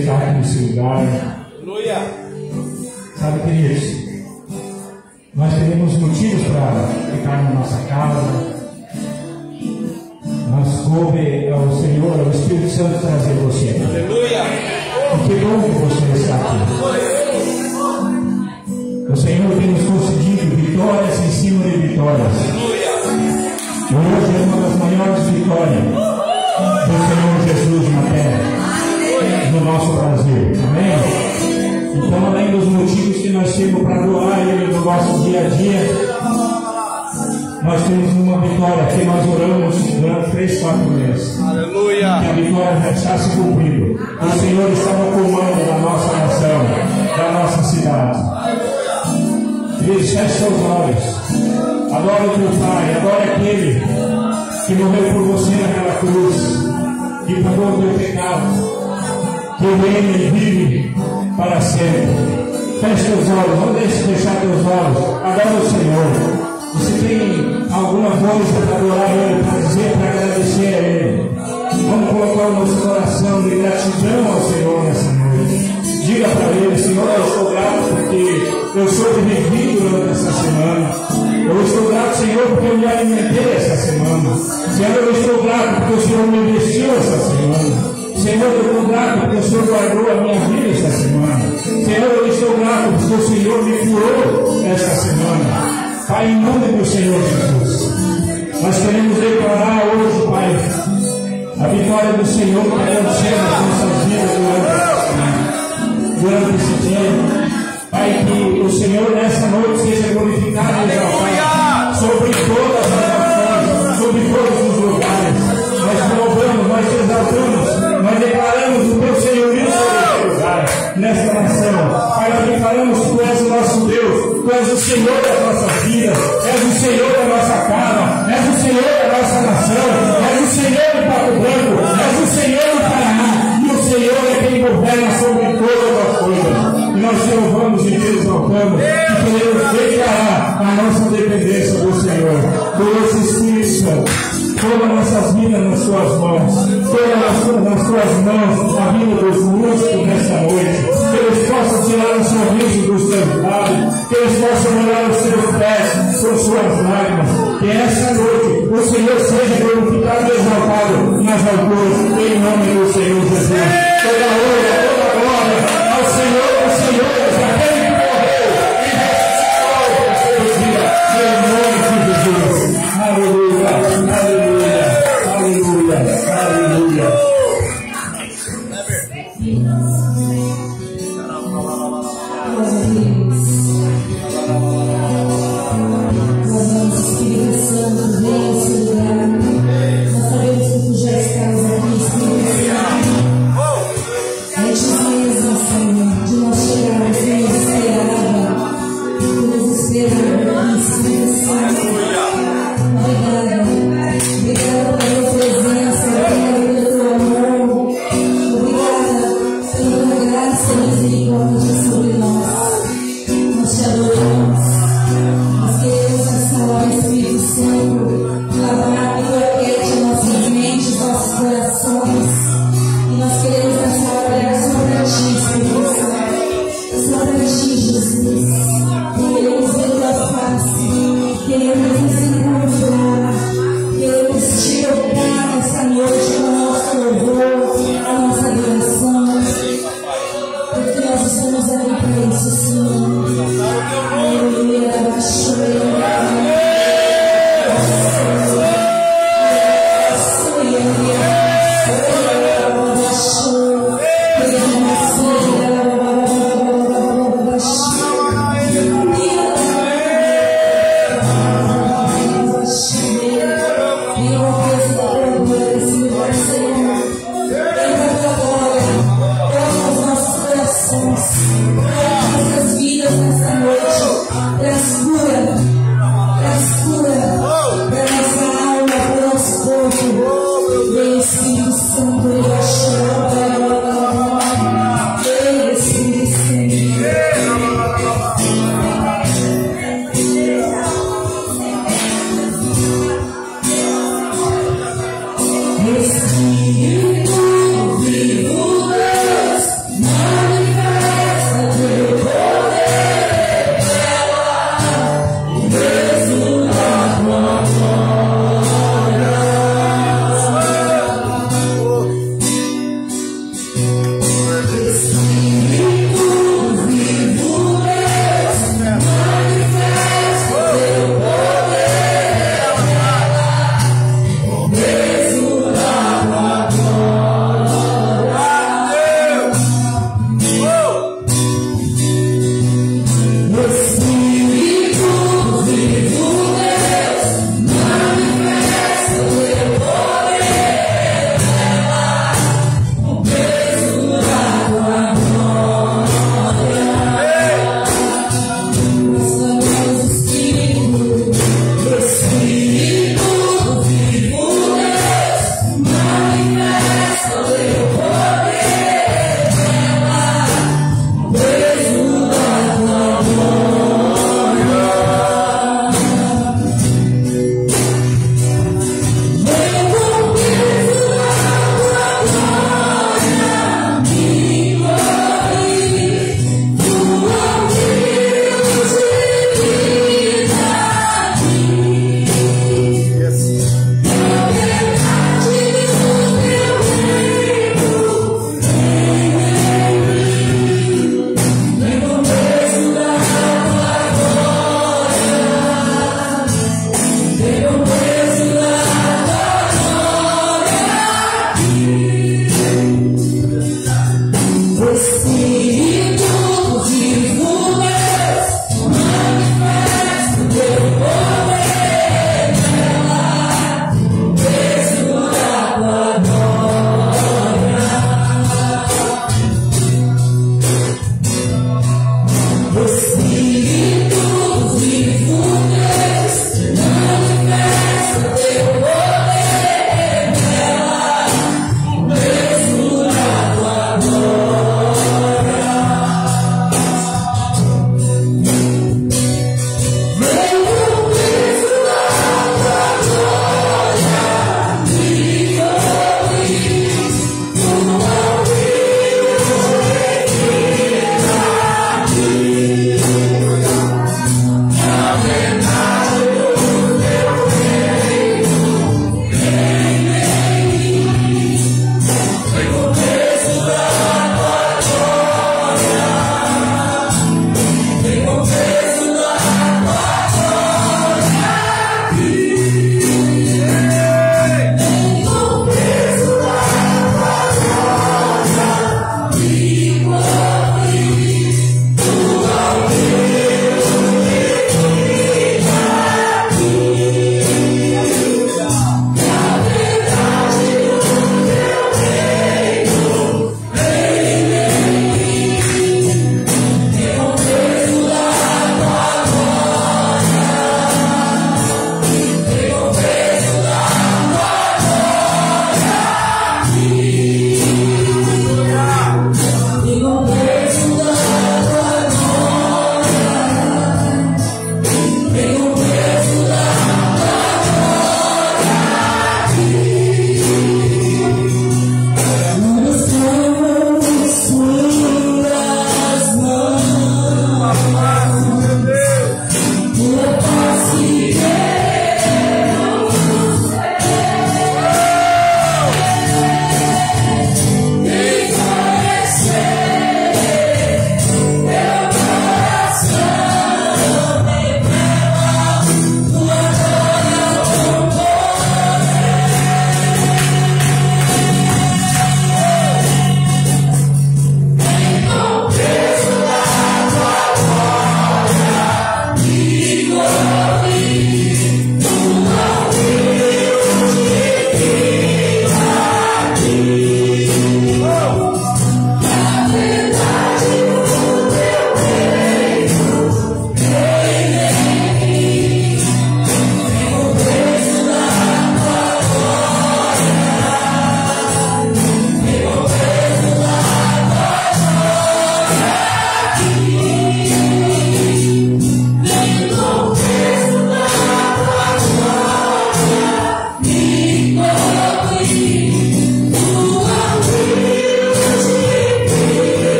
está aqui nesse lugar. Aleluia. Sabe, queridos, nós temos motivos para ficar na nossa casa, mas coube ao Senhor, ao Espírito Santo trazer você aqui. Aleluia. E que bom que você está aqui. O Senhor tem nos concedido vitórias em cima de vitórias. E hoje é uma das maiores vitórias do Senhor Jesus na terra, no nosso Brasil. Amém? Então, além dos motivos que nós temos para adorar Ele no nosso dia a dia, nós temos uma vitória que nós oramos durante 3, 4 meses. Aleluia. E a vitória já está se cumprindo. O Senhor está no comando da nossa nação, da nossa cidade. Queridos, feche seus olhos. Adora o teu Pai, adora aquele que morreu por você naquela cruz, que pagou o teu pecado, que reina e vive para sempre. Feche teus olhos, não deixe de fechar teus olhos. Adora o Senhor. Você tem alguma coisa para adorar Ele, para dizer, para agradecer a Ele? Vamos colocar o nosso coração de gratidão ao Senhor nessa noite. Diga para Ele: Senhor, eu estou grato porque eu sou revivido durante essa semana. Eu estou grato, Senhor, porque eu me alimentei essa semana. Senhor, eu estou grato porque o Senhor me vestiu essa semana. Senhor, eu estou grato porque o Senhor guardou a minha vida esta semana. Senhor, eu estou grato porque o Senhor me curou esta semana. Pai, em nome do Senhor Jesus, nós queremos declarar hoje, Pai, a vitória do Senhor que aconteceu nas nossas vidas durante esse dia. Pai, que o Senhor nessa noite seja glorificado e exaltado sobre todas as nações, sobre todos os lugares. Nós louvamos, nós te exaltamos, nós declaramos o teu senhorio sobre esse lugar, nesta nação. Pai, nós declaramos que tu és o nosso Deus, tu és o Senhor das nossas vidas, és o Senhor da nossa casa, és o Senhor da nossa nação, és o Senhor do Pato Branco, és o Senhor do Paraná, e o Senhor é quem governa sobre todas as coisas. E nós te louvamos e te exaltamos, e queremos declarar a nossa dependência do Senhor, do nosso Espírito Santo. Toma nossas vidas nas tuas mãos, toma nas tuas mãos a vida dos músicos nessa noite, que eles possam tirar o sorriso dos teus lábios, que eles possam molhar os seus pés com suas lágrimas, que essa noite o Senhor seja glorificado e exaltado nas alturas, em nome do Senhor Jesus. Toda a honra, toda a glória ao Senhor dos Senhores, aquele que morreu e ressuscitou para ser vida, em nome de Jesus. Aleluia, aleluia, aleluia, aleluia. Espírito Santo, vem esse lugar. Nós sabemos que tu já estás aqui, Espírito Santo. Antes mesmo, Senhor, de nós chegarmos, Senhor, esperava. Tu nos esperava aqui, Espírito Santo. Obrigada. Obrigada pela tua presença, obrigada pelo teu amor. Obrigada pela tua graça e misericórdia sobre nós. Nós te adoramos. Nós queremos essa hora, Espírito Santo, lavar e torquete nossas mentes, nossos corações. E nós queremos essa hora olhar só para ti, Espírito Santo. Só para ti, Jesus. Queremos ver tua face. Queremos nos encontrar. Queremos te tocar nessa noite com o nosso louvor, a nossa adoração. Porque nós estamos aqui para isso, Senhor. Aleluia, nossas vidas nessa noite, traz cura para nossa alma, para o nosso corpo. Vem, Espírito Santo, vem, Espírito Santo. Espírito vivo, Deus.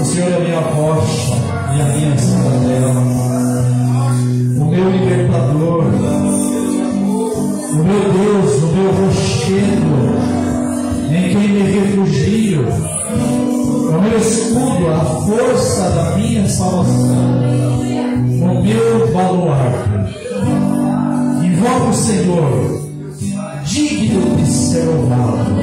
Senhor é a minha rocha e a minha cidadela, o meu libertador, o meu Deus, o meu rochedo, em quem me refugio, o meu escudo, a força da minha salvação, o meu baluarte. Invoco o Senhor, digno de ser louvado.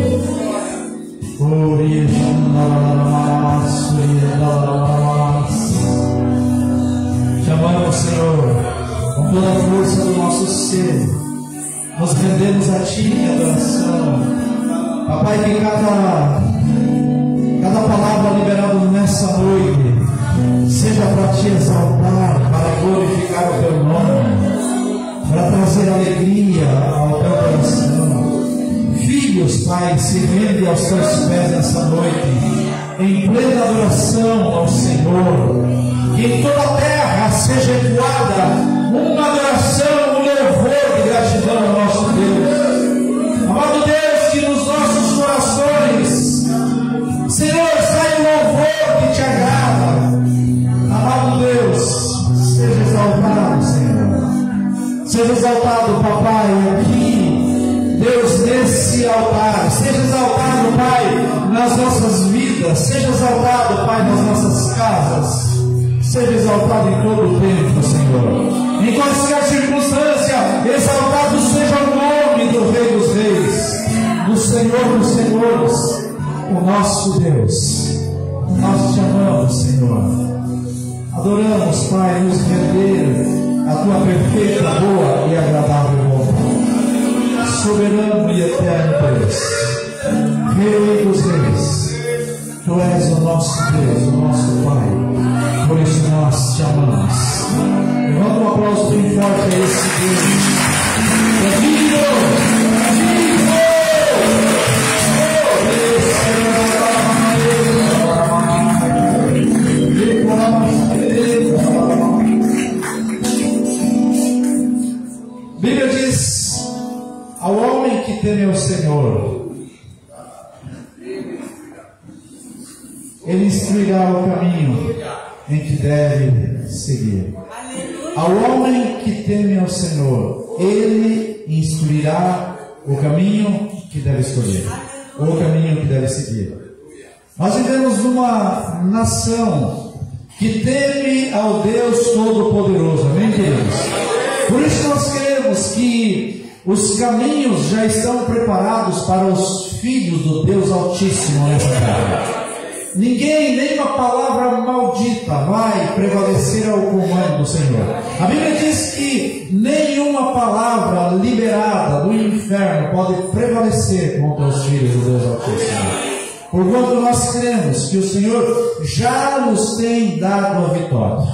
Chamamos, Senhor, com toda a força do nosso ser, nos rendemos a Ti em adoração. Papai, que cada palavra liberada nessa noite seja para Te exaltar, para glorificar o Teu nome, para trazer alegria ao Teu coração. Filhos, Pai, se rendem aos Teus pés nessa noite, em plena adoração ao Senhor. Que em toda a terra seja ecoada uma adoração, um louvor de gratidão ao nosso Deus. Amado Deus, que nos nossos corações, Senhor, sai um louvor que Te agrada. Amado Deus, seja exaltado, Senhor. Seja exaltado, Papai, aqui, Deus, nesse altar. Seja exaltado, Pai, nas nossas vidas. Seja exaltado, Pai, nas nossas casas. Seja exaltado em todo o tempo, Senhor. Em qualquer circunstância, exaltado seja o nome do Rei dos Reis, do Senhor dos Senhores, o nosso Deus. Nós Te amamos, Senhor. Adoramos, Pai, nos render a Tua perfeita, boa e agradável obra. Soberano e eterno Deus, Rei dos Reis, Tu és o nosso Deus, o nosso Pai. Por isso nós Te amamos. Levanta um aplauso bem forte a esse Deus. Bíblia diz: ao homem que teme ao Senhor, Ele instruirá o caminho em que deve seguir. Ao homem que teme ao Senhor, Ele instruirá o caminho que deve escolher, o caminho que deve seguir. Nós vivemos numa nação que teme ao Deus Todo-Poderoso, amém, queridos? Por isso nós queremos que os caminhos já estão preparados para os filhos do Deus Altíssimo nessa terra. Ninguém, nem uma palavra maldita vai prevalecer ao comando do Senhor. A Bíblia diz que nenhuma palavra liberada do inferno pode prevalecer contra os filhos do Deus Altíssimo. Porquanto nós cremos que o Senhor já nos tem dado a vitória.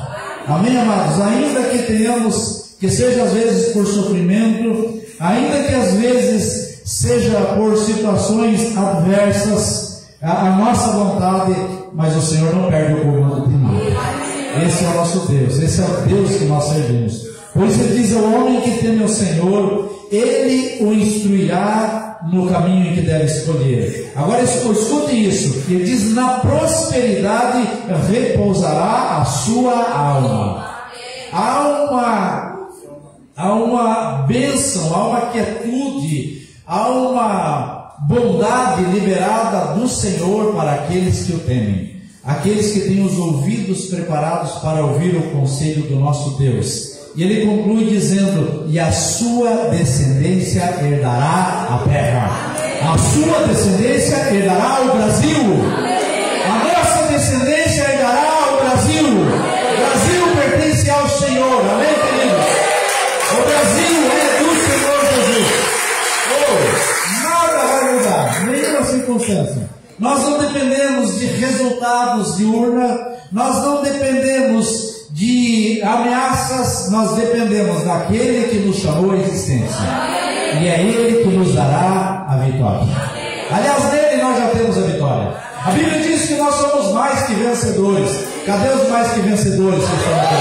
Amém, amados? Ainda que tenhamos, que seja às vezes por sofrimento, ainda que às vezes seja por situações adversas, a nossa vontade, mas o Senhor não perde o comando de nada. Esse é o nosso Deus, esse é o Deus que nós servimos. Por isso Ele diz: ao homem que teme ao Senhor, Ele o instruirá no caminho em que deve escolher. Agora escute isso, Ele diz: na prosperidade repousará a sua alma. Há uma bênção, há uma quietude, há uma bondade liberada do Senhor para aqueles que o temem, aqueles que têm os ouvidos preparados para ouvir o conselho do nosso Deus. E Ele conclui dizendo: e a sua descendência herdará a terra. A sua descendência herdará o Brasil. A nossa descendência herdará o Brasil. O Brasil pertence ao Senhor, amém, queridos? O Brasil é do Senhor Jesus. Nada vai mudar, nenhuma circunstância. Nós não dependemos de resultados de urna, nós não dependemos de ameaças, nós dependemos daquele que nos chamou à existência. E é Ele que nos dará a vitória. Aliás, nele nós já temos a vitória. A Bíblia diz que nós somos mais que vencedores. Cadê os mais que vencedores que estão aqui?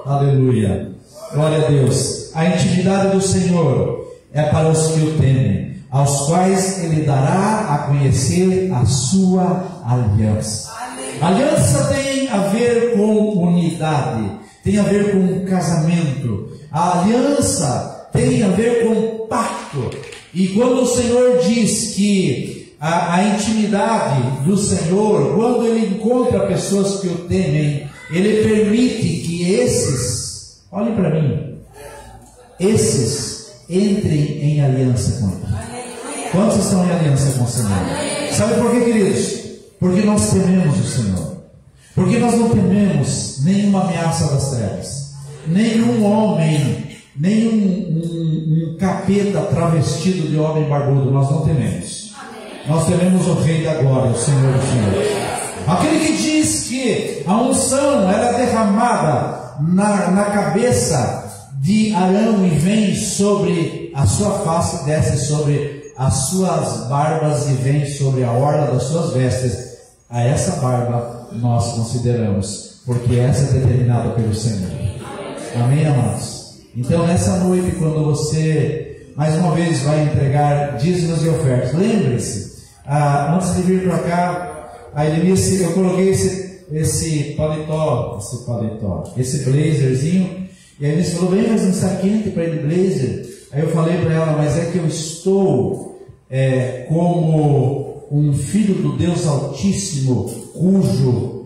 Aleluia. Glória a Deus. A intimidade do Senhor é para os que o temem, aos quais Ele dará a conhecer a sua aliança. Aliança tem a ver com unidade, tem a ver com casamento. A aliança tem a ver com pacto. E quando o Senhor diz que a intimidade do Senhor, quando Ele encontra pessoas que o temem, Ele permite que esses, olhem para mim, esses entrem em aliança com Ele. Quantos estão em aliança com o Senhor? Sabe por quê, queridos? Porque nós tememos o Senhor. Porque nós não tememos nenhuma ameaça das trevas, nenhum homem, nenhum capeta travestido de homem barbudo. Nós não tememos. Nós tememos o Rei da Glória, o Senhor dos Senhores. Aquele que diz que a unção era derramada na cabeça de Arão e vem sobre a sua face, desce sobre as suas barbas e vem sobre a orla das suas vestes. A essa barba nós consideramos, porque essa é determinada pelo Senhor. Amém, amados? Então, nessa noite, quando você mais uma vez vai entregar dízimos e ofertas, lembre-se, antes de vir para cá, a Elenice, eu coloquei esse paletó, esse blazerzinho, e a Elenice falou: bem, mas não está quente para ir de blazer? Aí eu falei para ela: mas é que eu estou como um filho do Deus Altíssimo, cujo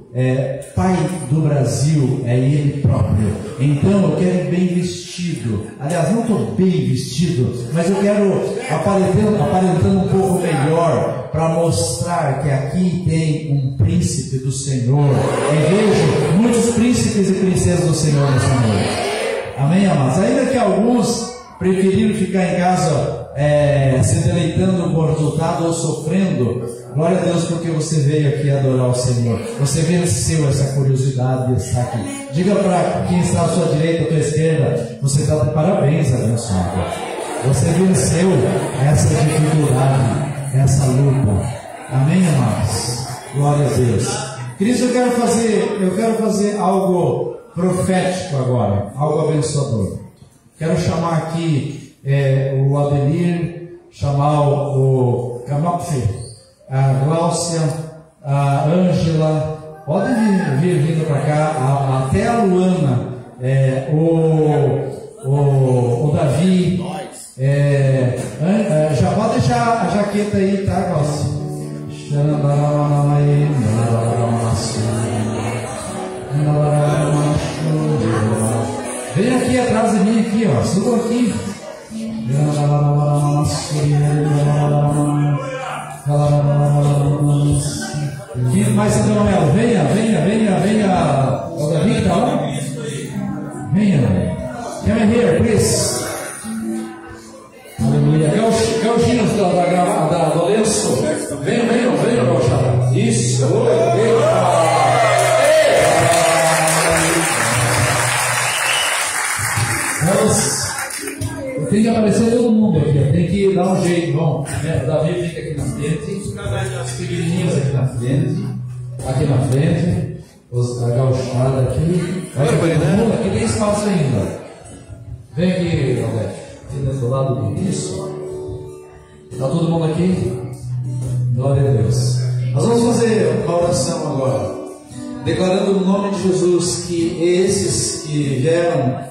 Pai do Brasil é Ele próprio. Então eu quero ir bem vestido. Aliás, não estou bem vestido, mas eu quero aparentando um pouco melhor, para mostrar que aqui tem um príncipe do Senhor. E vejo muitos príncipes e princesas do Senhor nessa noite. Amém, amados? Ainda que alguns preferiram ficar em casa se deleitando com o resultado ou sofrendo, glória a Deus, porque você veio aqui adorar o Senhor. Você venceu essa curiosidade de estar aqui. Diga para quem está à sua direita ou à sua esquerda: você está de parabéns, abençoado. Você venceu essa dificuldade, essa luta. Amém, amados? Glória a Deus. Queridos, eu quero fazer algo profético agora, algo abençoador. Quero chamar aqui o Adelir, chamar o Camapfe, a Gláucia, a Ângela, podem vir vindo para cá, até a Luana, o Davi, já pode deixar a jaqueta aí, tá, Gláucia? Vem aqui atrás de mim, aqui, ó, suba aqui. Quem mais Santa Manuel? Venha, o Davi está lá? Venha. Come here, please. Aleluia. Gauchinhos do lenço. Venha, Gauchada. Isso. Tem que aparecer todo mundo aqui, tem que dar um jeito. Bom, o Davi fica aqui na frente, os pequenininhos aqui na frente, a gauchada aqui. Aqui tem espaço ainda. Vem aqui, Alberto, do lado disso. Está todo mundo aqui? Glória a Deus. Nós vamos fazer uma oração agora, declarando no nome de Jesus que esses que vieram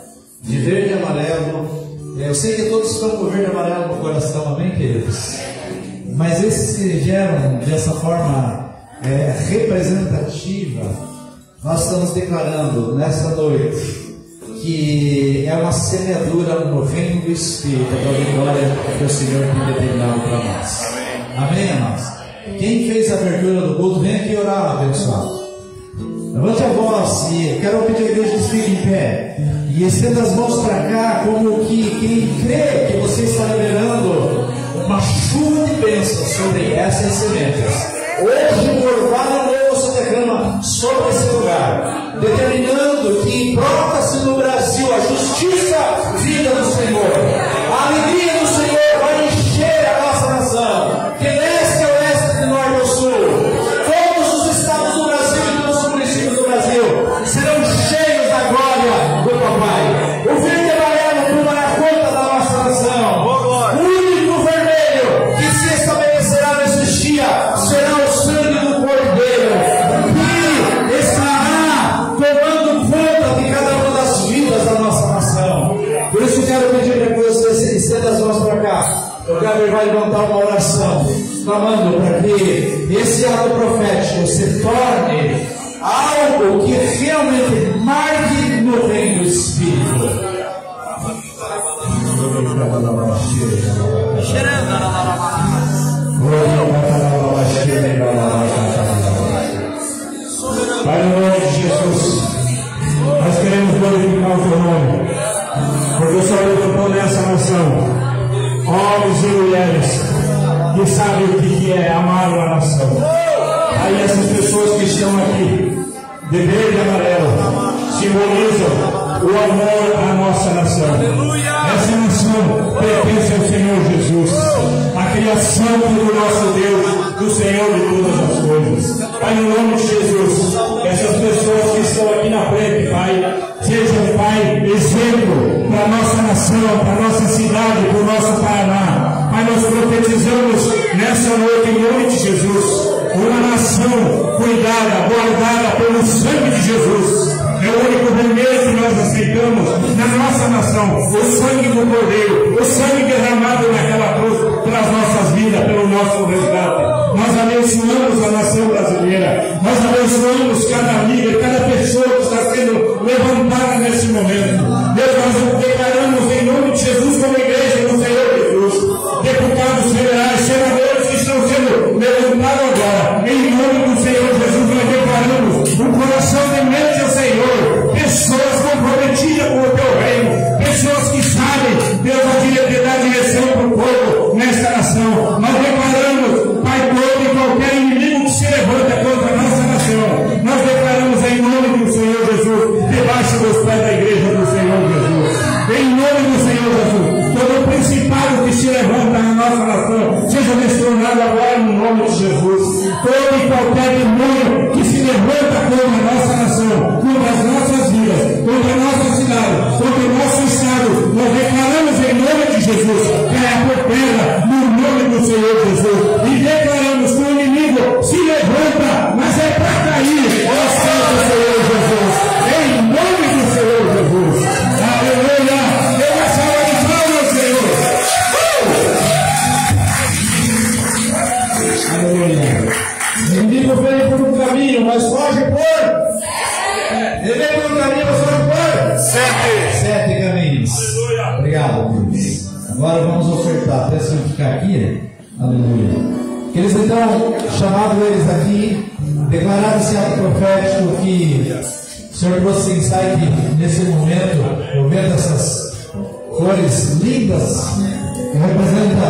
de verde e amarelo, eu sei que todos estão com verde e amarelo no coração, amém, queridos? Mas esses que vieram dessa forma representativa, nós estamos declarando nessa noite que é uma semeadura no reino do Espírito, da vitória que o Senhor tem determinado para nós. Amém, amados? Quem fez a abertura do culto, vem aqui orar, abençoado. Levante a voz e quero pedir a igreja que fique em pé e estenda as mãos para cá, como que quem crê que você está liberando uma chuva de bênçãos sobre essas sementes. Hoje o orvalho novo se derrama sobre esse lugar, determinando que brota-se no Brasil a justiça vinda do Senhor. A alegria do Senhor vai encher a nossa nação, de leste a oeste, de norte ao sul. Todos os estados do Brasil e todos os municípios do Brasil serão cheios da glória do Papai. O verde e amarelo tomará conta da nossa nação. O único vermelho que se estabelecerá nesse dia será o sangue do Cordeiro. Kleber vai levantar uma oração, clamando para que esse ato profético se torne algo que realmente marque no reino do Espírito. Pai, no nome de Jesus, nós queremos glorificar o teu nome, porque o Senhor levantou nessa nação homens e mulheres que sabem o que é amar uma nação. Aí essas pessoas que estão aqui, de verde e amarelo, simbolizam o amor à nossa nação. Essa nação pertence ao Senhor Jesus, a criação do nosso Deus, do Senhor de todas as coisas. Pai, no nome de Jesus, essas pessoas que estão aqui na frente, Pai, sejam, Pai, exemplo para a nossa nação, para a nossa cidade, para o nosso Paraná. Pai, nós profetizamos nessa noite, em nome de Jesus, uma nação cuidada, guardada pelo sangue de Jesus. É o único remédio que nós aceitamos na nossa nação, o sangue do Cordeiro, o sangue derramado naquela cruz pelas nossas vidas, pelo nosso resgate. Nós abençoamos a nação brasileira, nós abençoamos cada amiga, cada pessoa que está sendo levantada nesse momento. Deus, nós declaramos em nome de Jesus como igreja do Senhor Jesus, deputados federais, senadores que estão sendo levantados agora, em nome do Senhor Jesus, nós declaramos um coração temente ao Senhor, pessoas comprometidas com o teu reino, pessoas que sabem, Deus, a direção para o povo nesta nação. Nós declaramos, Pai, todo e qualquer inimigo que se levanta contra a nossa nação, nós declaramos em nome do Senhor Jesus, debaixo dos pés da igreja do Senhor Jesus, em nome do Senhor Jesus, todo principado que se levanta na nossa nação, seja destronado agora no nome de Jesus. Todo e qualquer demônio que se levanta contra a nossa nação, contra as nossas vidas, contra a nossa cidade, contra o nosso estado, nós declaramos em nome de Jesus, caia por terra, no nome do Senhor Jesus, e declaramos que o inimigo se levanta, mas é para cair, ó Santo Senhor Jesus, em nome do Senhor Jesus. Aleluia! Dê uma salva de palmas, Senhor! Aleluia! O inimigo vem por um caminho, mas foge por. Ele vem por um caminho, mas foge por. 7 caminhos. Obrigado, Deus. Agora vamos ofertar. Até se eu ficar aqui. Aleluia. Queridos, então, chamado eles aqui, declarado esse ato profético que o Senhor trouxe insight nesse momento, eu vendo essas cores lindas que representam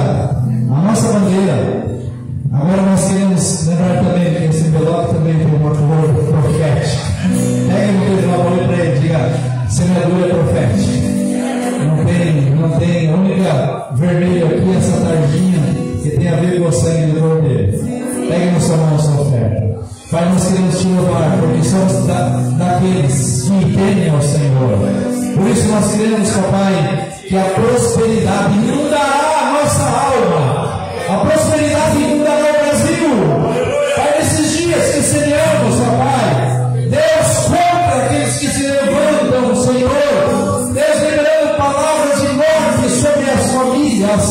a nossa bandeira. Agora nós queremos lembrar também que esse envelope também tem uma cor profética. Pegue o teu valor para ele, diga, semeadura profética. Não tem, a única vermelha aqui, essa tarjinha, que tem a ver com o sangue do Cordeiro. Pegue na sua mão essa oferta. Pai, nós queremos te louvar, porque somos daqueles que temem ao Senhor. Por isso nós queremos, papai, que a prosperidade inundará a nossa alma. A prosperidade inundará o Brasil. Pai, nesses dias que semeamos, papai, Deus contra aqueles que se levantam, Senhor. Deus liberando palavras de morte sobre as famílias,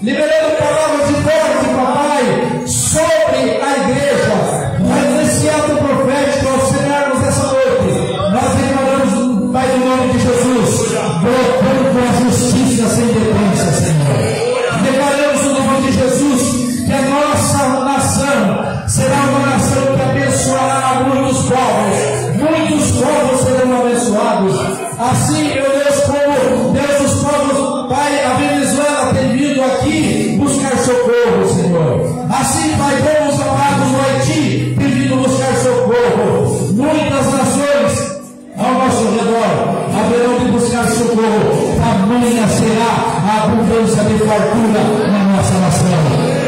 liberando palavras de morte, papai, sobre a igreja. Mas nesse ato profético, ao semearmos essa noite, nós declaramos, Pai, no nome de Jesus, brotando com a justiça sem dependência, Senhor. Declaramos no nome de Jesus que a nossa nação será uma nação que abençoará muitos povos serão abençoados. Assim, meu Deus, como Deus dos povos, Pai, a Venezuela tem vindo aqui buscar socorro, Senhor. Assim, Pai, como os amados do Haiti tem vindo buscar socorro. Muitas nações ao nosso redor haverão de buscar socorro. Tamanha será a abundância de fartura na nossa nação.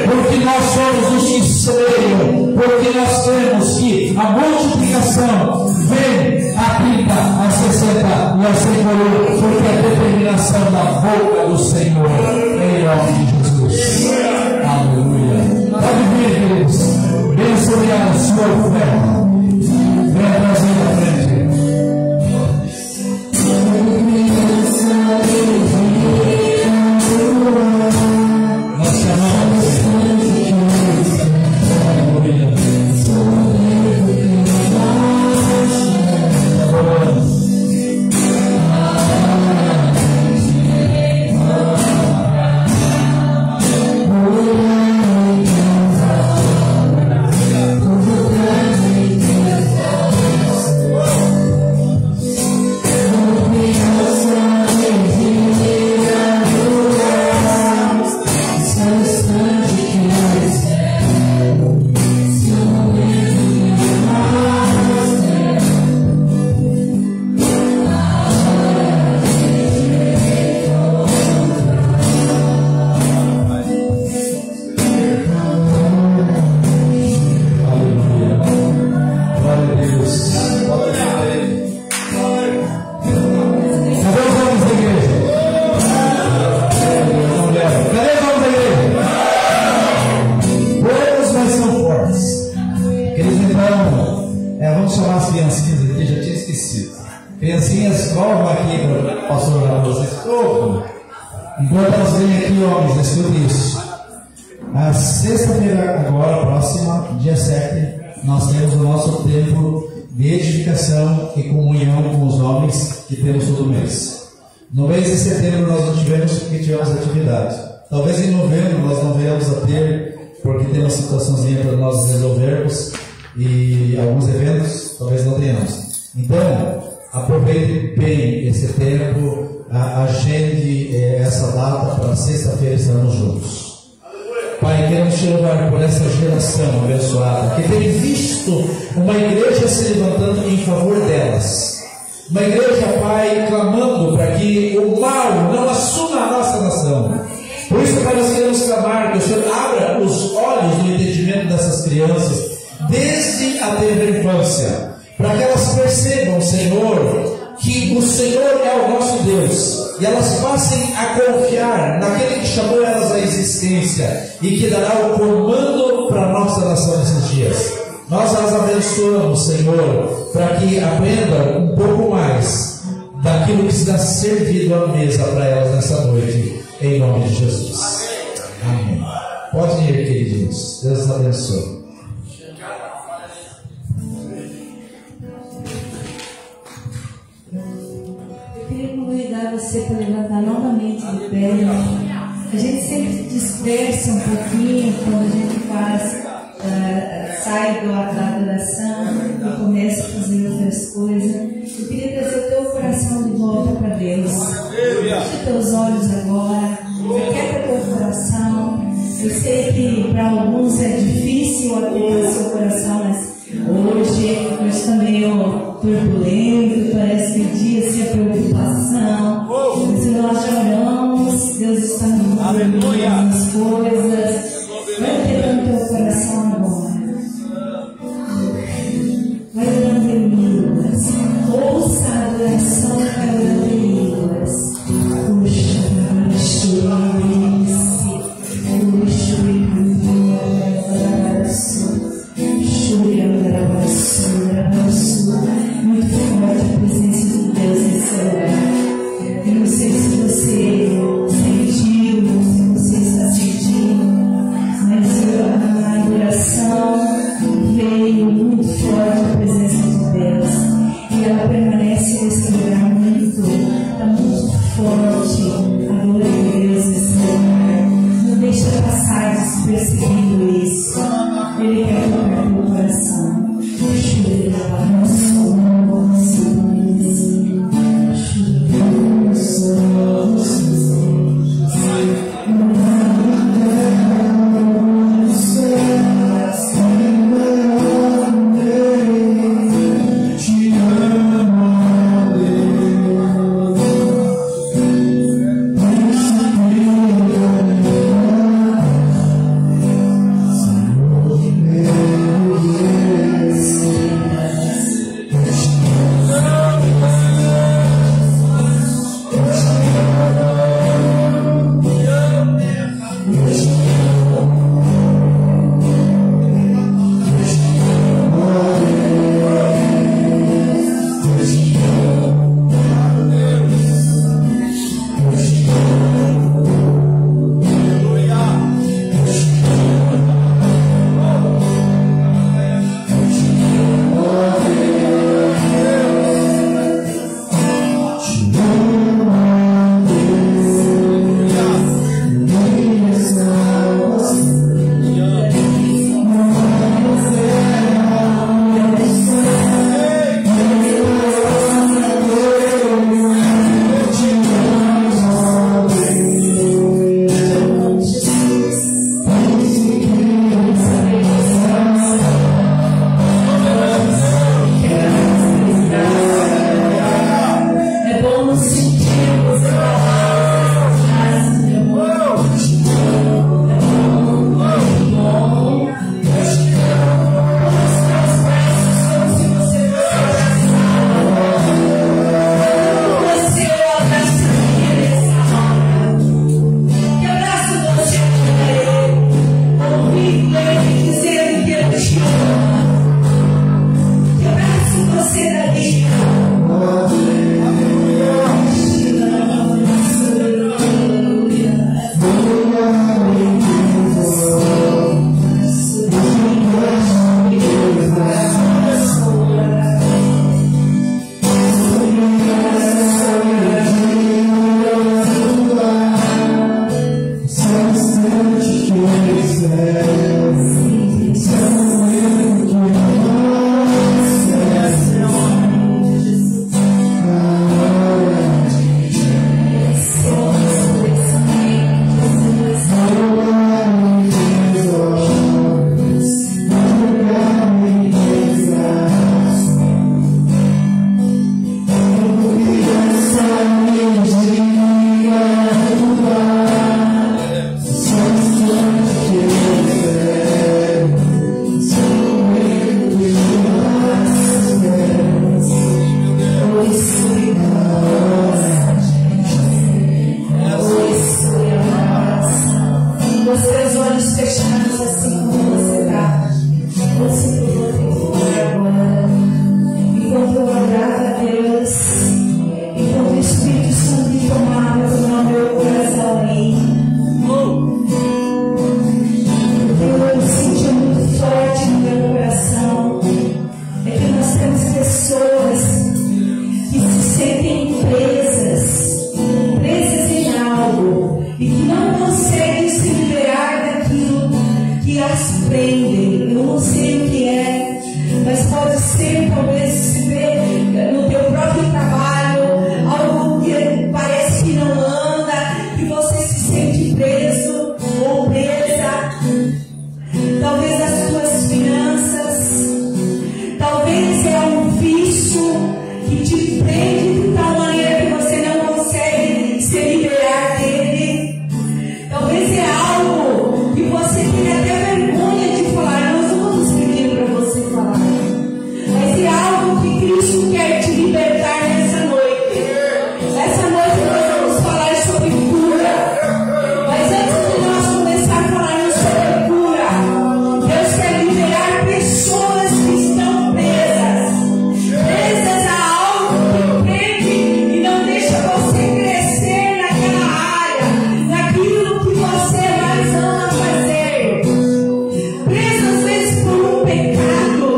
Porque nós somos os que semeiam, porque nós temos que a multiplicação vem a 30, a 60 e a 100 por um, porque é a determinação da boca do Senhor, em nome de Jesus. Aleluia. Pode vir, queridos, venha sobre a sua oferta, venha trazer à frente. Nós te umas criancinhas aqui, já tinha esquecido. Criancinhas, corram aqui para o pastor orar para vocês. Corram. Enquanto elas vêm aqui, homens, escutem isso. A sexta-feira, agora, próxima, dia 7, nós temos o nosso tempo de edificação e comunhão com os homens que temos todo mês. No mês de setembro nós não tivemos, porque tivemos atividade. Talvez em novembro nós não venhamos a ter, porque tem uma situaçãozinha para nós resolvermos e alguns eventos talvez não tenhamos. Então, aproveite bem esse tempo, agende essa data para sexta-feira estarmos juntos. Pai, queremos te louvar por essa geração abençoada, que tem visto uma igreja se levantando em favor delas. Uma igreja, Pai, clamando para que o mal não assuma a nossa nação. Por isso, Pai, nós queremos clamar que o Senhor abra os olhos do entendimento dessas crianças, desde a tenra infância, para que elas percebam, Senhor, que o Senhor é o nosso Deus, e elas passem a confiar naquele que chamou elas à existência e que dará o comando para a nossa nação nesses dias. Nós as abençoamos, Senhor, para que aprendam um pouco mais daquilo que está servido à mesa para elas nessa noite, em nome de Jesus. Amém. Pode ir, queridos. Deus os abençoe. Você para levantar novamente de pé. A gente sempre dispersa um pouquinho quando a gente sai da adoração e começa a fazer outras coisas. Eu queria trazer o teu coração de volta para Deus. Feche teus olhos agora, aquieta teu coração. Eu sei que para alguns é difícil aquietar seu coração, mas hoje eu estou meio turbulento, parece que o dia sem a preocupação. Mas se nós já oramos, Deus está nos as coisas. Vai quebrando teu coração agora. Vai orando em línguas. Ouça a adoração para orar em línguas. Puxa, muito vício que te prende de tal maneira que você não consegue se liberar dele. Talvez é algo que você tenha até vergonha de falar. Nós não vamos pedir para você falar, mas é algo que Cristo quer te libertar nessa noite. Essa noite nós vamos falar sobre cura. Mas antes de nós começar a falar sobre cura, Deus quer liberar pessoas que estão presas a algo que prende e não deixa você crescer naquela área, naquilo que você mais ama fazer. Preso às vezes por um pecado,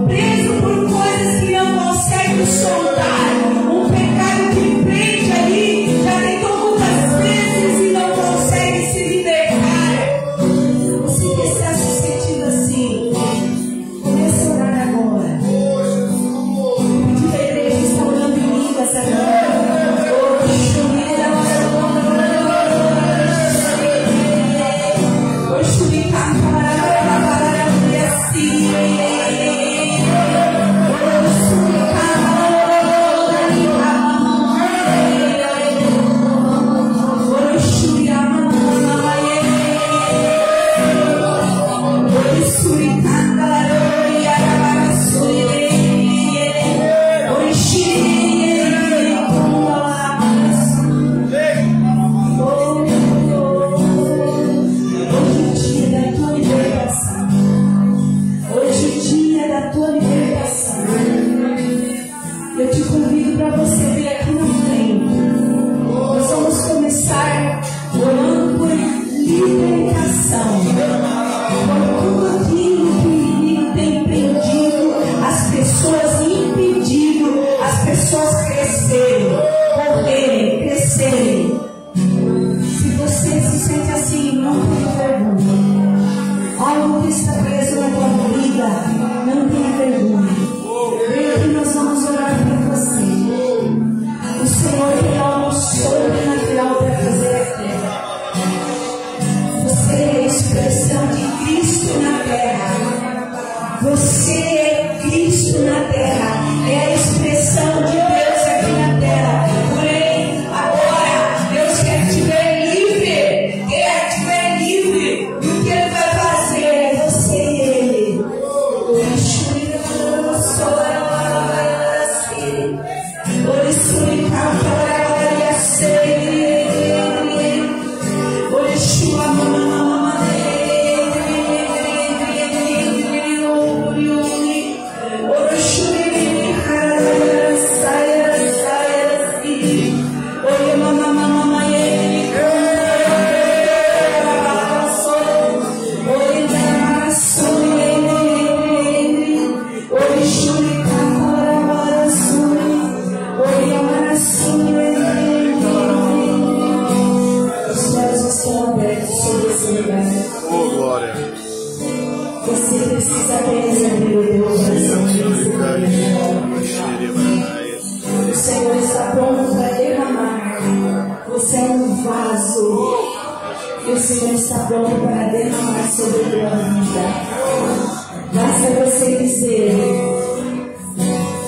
preso por coisas que não consegue soltar, um pecado que prende ali, já tentou muitas vezes e não consegue se libertar. Você que está se sentindo assim, comece a orar agora. Pedir a igreja que está orando em línguas agora. Eu te convido para você vir aqui na frente. Nós vamos começar orando por libertação, por tudo aquilo que o inimigo tem impedido, as pessoas impedindo as pessoas crescerem, correrem, crescerem. Se você se sente assim, não tenha vergonha. Algo que está preso na tua vida, não tenha vergonha. Vem aqui, nós vamos orar por você. O Senhor tem algo sobrenatural para fazer aqui. Você é a expressão de Cristo na terra. Você é Cristo na terra. É a expressão de Deus aqui na terra. Porém, agora, Deus quer te ver livre. Quer te ver livre. E o que Ele vai fazer é você e Ele. Você precisa apenas abrir o teu coração. O Senhor está pronto para derramar. Você é um vaso. E o Senhor está pronto para derramar sobre a tua vida. Basta você dizer: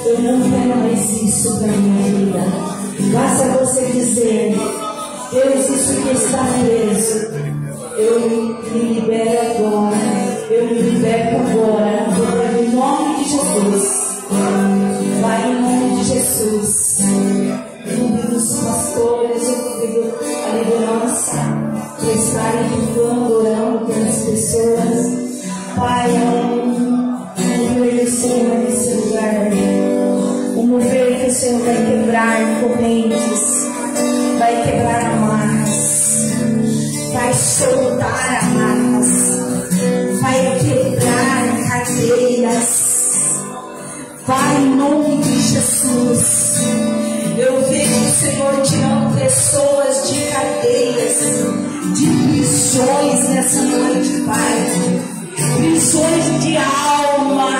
eu não quero mais isso para a minha vida. Basta você dizer: Deus, isso que está preso, eu me libero agora. Eu me liberto agora, em nome de Jesus. Vai em nome de Jesus. Eu convido os pastores, eu convido a liderança para estarem ficando, orando pelas pessoas. Pai, o mover do Senhor nesse lugar. O mover que o Senhor vai quebrar correntes, vai quebrar amarras, vai soltar amarras, vai quebrar cadeias. Vai em nome de Jesus. Eu vejo o Senhor tirando pessoas de cadeias, de prisões nessa noite, Pai. Prisões de alma.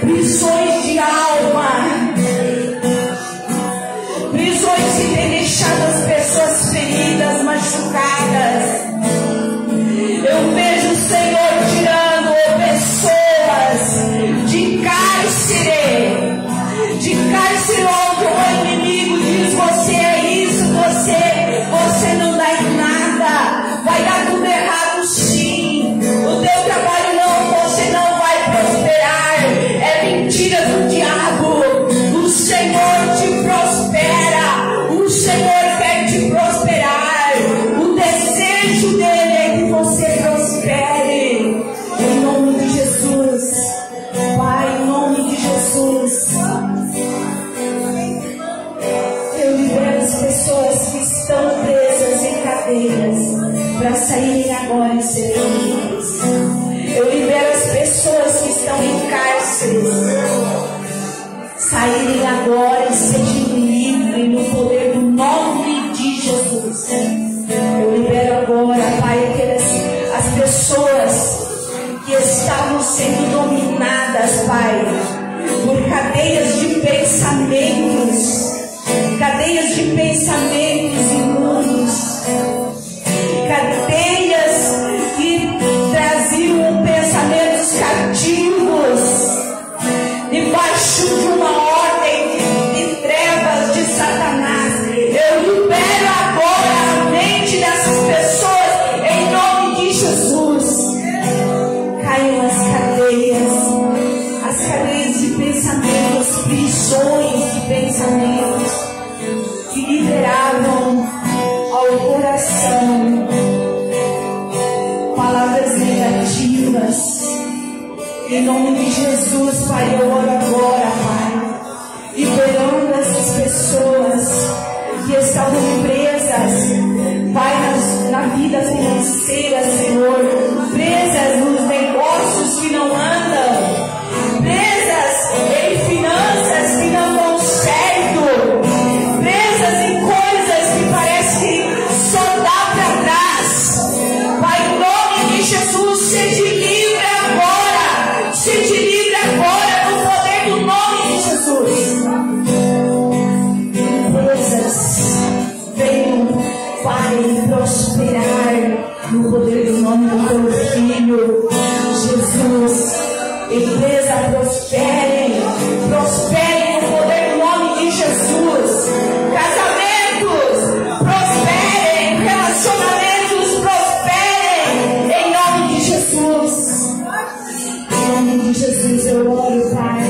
Prisões de alma. Prisões que têm deixado as pessoas feridas, machucadas. Eu vejo o Senhor pessoas que estavam sendo dominadas, Pai, por cadeias de pensamentos imundos, cadeias que traziam pensamentos cativos, debaixo de uma ordem de trevas de Satanás. Eu libero agora a mente dessas pessoas, em nome de Jesus. Caiam as cadeias de pensamentos, prisões de pensamentos que liberavam ao coração palavras negativas. Em nome de Jesus, Pai, eu oro agora, Pai, liberando essas pessoas que estavam presas, Pai, na vida financeira, Senhor, presas nos negócios que não andam, presas em finanças que não dão certo, presas em coisas que parece que só dá para trás. Pai, em nome de Jesus, seja livre agora no poder do nome de Jesus. Coisas venham, Pai, prosperar no poder do nome do teu Filho Jesus. Empresa, prosperem no poder do nome de Jesus. Casamentos, prosperem. Relacionamentos, prosperem em nome de Jesus. Em nome de Jesus eu oro, Pai,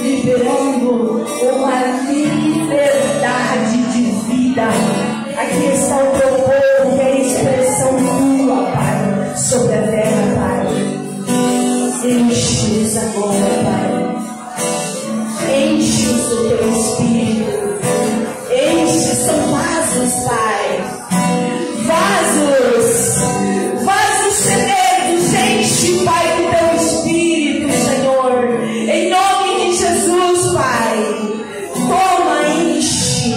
liberando uma liberdade de vida. Aqui está o teu povo, que é a expressão tua, Pai, sobre a terra, Pai. Enche-os agora, Pai. Enche-os do teu Espírito. Enche, são vasos, Pai. Vasos sedentos. Enche, Pai, do teu Espírito, Senhor. Em nome de Jesus, Pai. Toma, enche.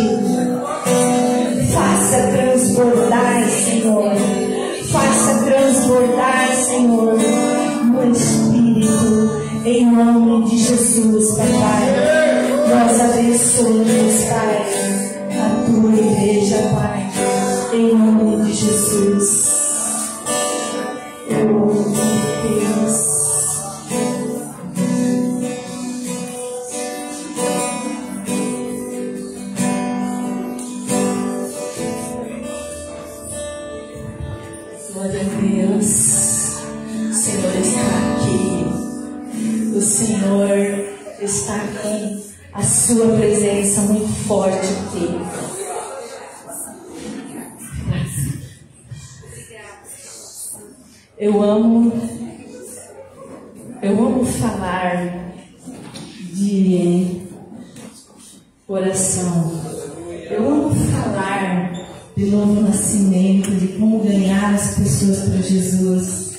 Faça transbordar, Senhor. Faça transbordar, Senhor, no Espírito, em nome de Jesus, Pai. Nós abençoamos, Pai, a tua igreja, Pai, em nome de Jesus. Oh, Deus. Glória a Deus. O Senhor está aqui. O Senhor está aqui. A sua presença muito forte aqui. Eu amo falar de oração. Eu amo falar de novo nascimento, de como ganhar as pessoas para Jesus.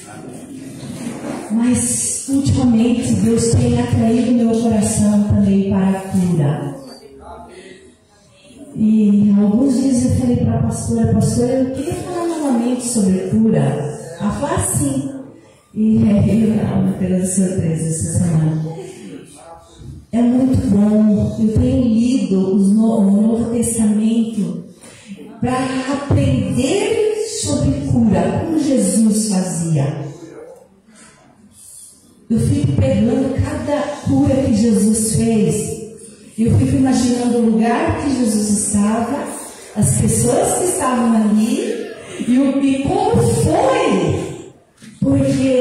Mas ultimamente Deus tem atraído meu coração também para a cura. E alguns dias eu falei para a pastora, eu queria falar novamente sobre cura. Ela falou assim. E eu estava pegando surpresa essa semana. É muito bom. Eu tenho lido o Novo Testamento para aprender sobre cura, como Jesus fazia. Eu fico pegando cada cura que Jesus fez. Eu fico imaginando o lugar que Jesus estava, as pessoas que estavam ali e como foi. Porque